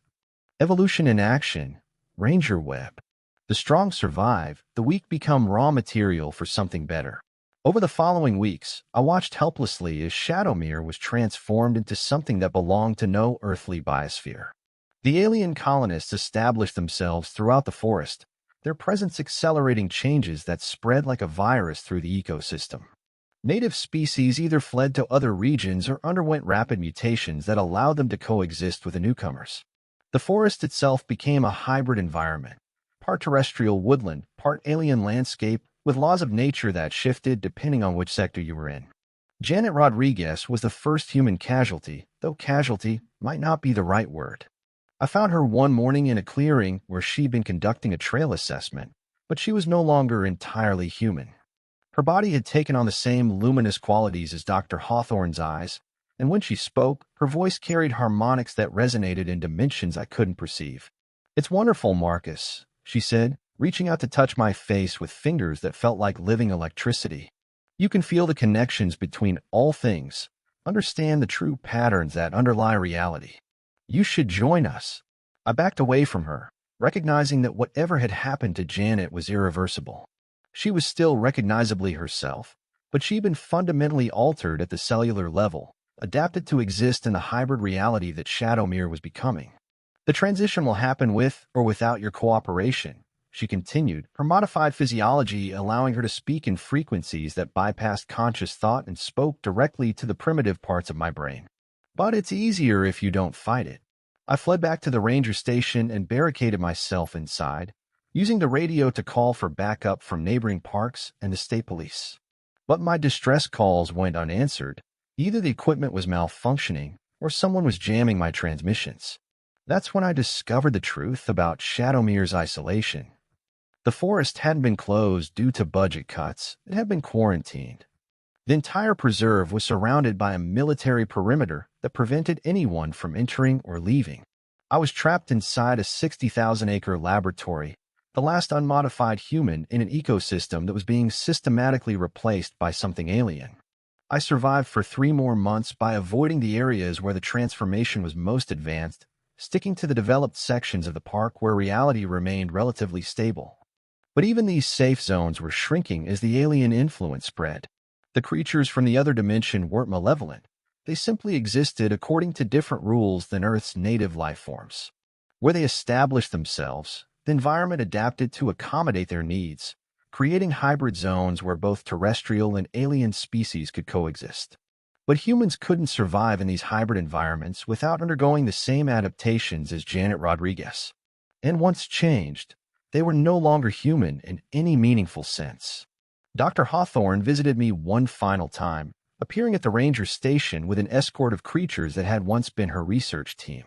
Evolution in action. Ranger Web. The strong survive, the weak become raw material for something better. Over the following weeks, I watched helplessly as Shadowmere was transformed into something that belonged to no earthly biosphere. The alien colonists established themselves throughout the forest, their presence accelerating changes that spread like a virus through the ecosystem. Native species either fled to other regions or underwent rapid mutations that allowed them to coexist with the newcomers. The forest itself became a hybrid environment, part terrestrial woodland, part alien landscape, with laws of nature that shifted depending on which sector you were in. Janet Rodriguez was the first human casualty, though casualty might not be the right word. I found her one morning in a clearing where she'd been conducting a trail assessment, but she was no longer entirely human. Her body had taken on the same luminous qualities as Dr. Hawthorne's eyes, and when she spoke, her voice carried harmonics that resonated in dimensions I couldn't perceive. "It's wonderful, Marcus," she said, reaching out to touch my face with fingers that felt like living electricity. "You can feel the connections between all things, understand the true patterns that underlie reality. You should join us." I backed away from her, recognizing that whatever had happened to Janet was irreversible. She was still recognizably herself, but she'd been fundamentally altered at the cellular level, adapted to exist in the hybrid reality that Shadowmere was becoming. "The transition will happen with or without your cooperation," she continued, her modified physiology allowing her to speak in frequencies that bypassed conscious thought and spoke directly to the primitive parts of my brain. "But it's easier if you don't fight it." I fled back to the ranger station and barricaded myself inside, using the radio to call for backup from neighboring parks and the state police. But my distress calls went unanswered. Either the equipment was malfunctioning or someone was jamming my transmissions. That's when I discovered the truth about Shadowmere's isolation. The forest hadn't been closed due to budget cuts, it had been quarantined. The entire preserve was surrounded by a military perimeter that prevented anyone from entering or leaving. I was trapped inside a 60,000-acre laboratory, the last unmodified human in an ecosystem that was being systematically replaced by something alien. I survived for 3 more months by avoiding the areas where the transformation was most advanced, sticking to the developed sections of the park where reality remained relatively stable. But even these safe zones were shrinking as the alien influence spread. The creatures from the other dimension weren't malevolent. They simply existed according to different rules than Earth's native life forms. Where they established themselves, the environment adapted to accommodate their needs, creating hybrid zones where both terrestrial and alien species could coexist. But humans couldn't survive in these hybrid environments without undergoing the same adaptations as Janet Rodriguez. And once changed, they were no longer human in any meaningful sense. Dr. Hawthorne visited me one final time, appearing at the ranger station with an escort of creatures that had once been her research team.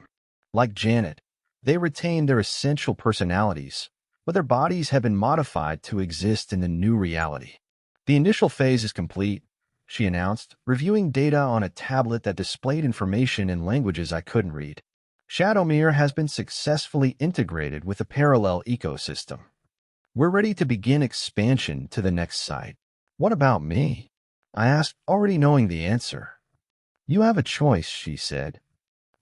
Like Janet, they retained their essential personalities, but their bodies had been modified to exist in the new reality. "The initial phase is complete," she announced, reviewing data on a tablet that displayed information in languages I couldn't read. "Shadowmere has been successfully integrated with a parallel ecosystem. We're ready to begin expansion to the next site." "What about me?" I asked, already knowing the answer. "You have a choice," she said.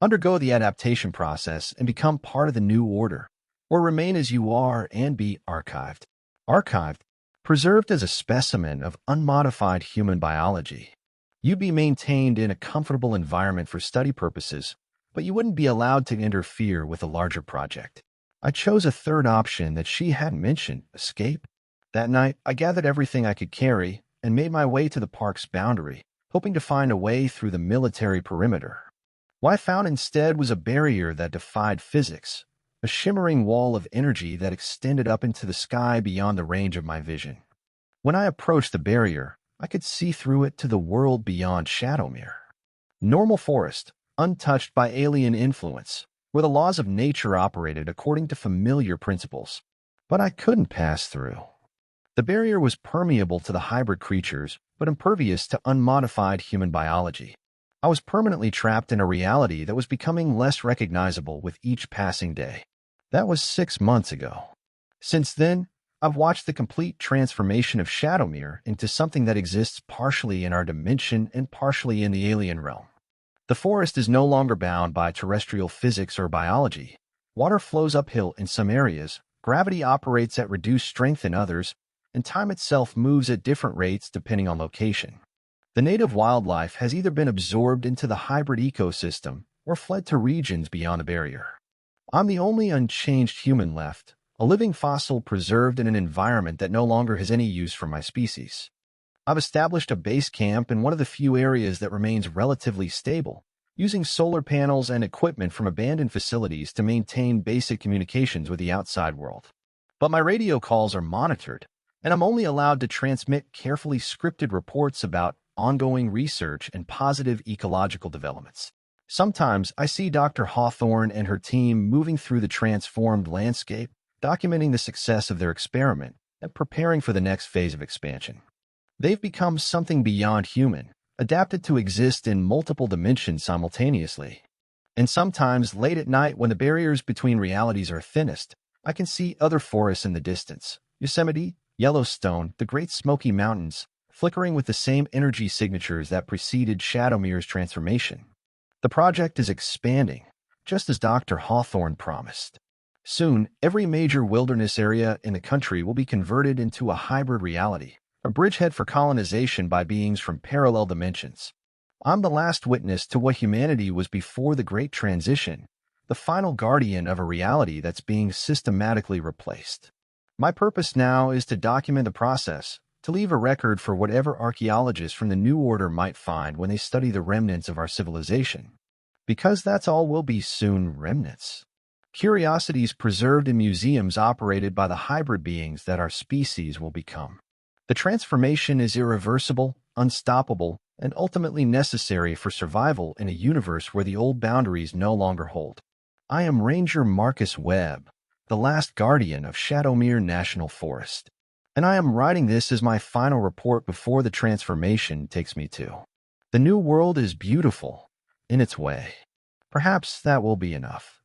"Undergo the adaptation process and become part of the new order, or remain as you are and be archived." Archived, preserved as a specimen of unmodified human biology. You'd be maintained in a comfortable environment for study purposes, but you wouldn't be allowed to interfere with a larger project. I chose a third option that she hadn't mentioned, escape. That night, I gathered everything I could carry and made my way to the park's boundary, hoping to find a way through the military perimeter. What I found instead was a barrier that defied physics, a shimmering wall of energy that extended up into the sky beyond the range of my vision. When I approached the barrier, I could see through it to the world beyond Shadowmere. Normal forest, untouched by alien influence, where the laws of nature operated according to familiar principles. But I couldn't pass through. The barrier was permeable to the hybrid creatures, but impervious to unmodified human biology. I was permanently trapped in a reality that was becoming less recognizable with each passing day. That was 6 months ago. Since then, I've watched the complete transformation of Shadowmere into something that exists partially in our dimension and partially in the alien realm. The forest is no longer bound by terrestrial physics or biology. Water flows uphill in some areas, gravity operates at reduced strength in others, and time itself moves at different rates depending on location. The native wildlife has either been absorbed into the hybrid ecosystem or fled to regions beyond the barrier. I'm the only unchanged human left, a living fossil preserved in an environment that no longer has any use for my species. I've established a base camp in one of the few areas that remains relatively stable, using solar panels and equipment from abandoned facilities to maintain basic communications with the outside world. But my radio calls are monitored, and I'm only allowed to transmit carefully scripted reports about ongoing research and positive ecological developments. Sometimes I see Dr. Hawthorne and her team moving through the transformed landscape, documenting the success of their experiment and preparing for the next phase of expansion. They've become something beyond human, adapted to exist in multiple dimensions simultaneously. And sometimes, late at night when the barriers between realities are thinnest, I can see other forests in the distance. Yosemite, Yellowstone, the Great Smoky Mountains, flickering with the same energy signatures that preceded Shadowmere's transformation. The project is expanding, just as Dr. Hawthorne promised. Soon, every major wilderness area in the country will be converted into a hybrid reality, a bridgehead for colonization by beings from parallel dimensions. I'm the last witness to what humanity was before the Great Transition, the final guardian of a reality that's being systematically replaced. My purpose now is to document the process, to leave a record for whatever archaeologists from the New Order might find when they study the remnants of our civilization. Because that's all will be soon, remnants. Curiosities preserved in museums operated by the hybrid beings that our species will become. The transformation is irreversible, unstoppable, and ultimately necessary for survival in a universe where the old boundaries no longer hold. I am Ranger Marcus Webb, the last guardian of Shadowmere National Forest. And I am writing this as my final report before the transformation takes me to. The new world is beautiful, in its way. Perhaps that will be enough.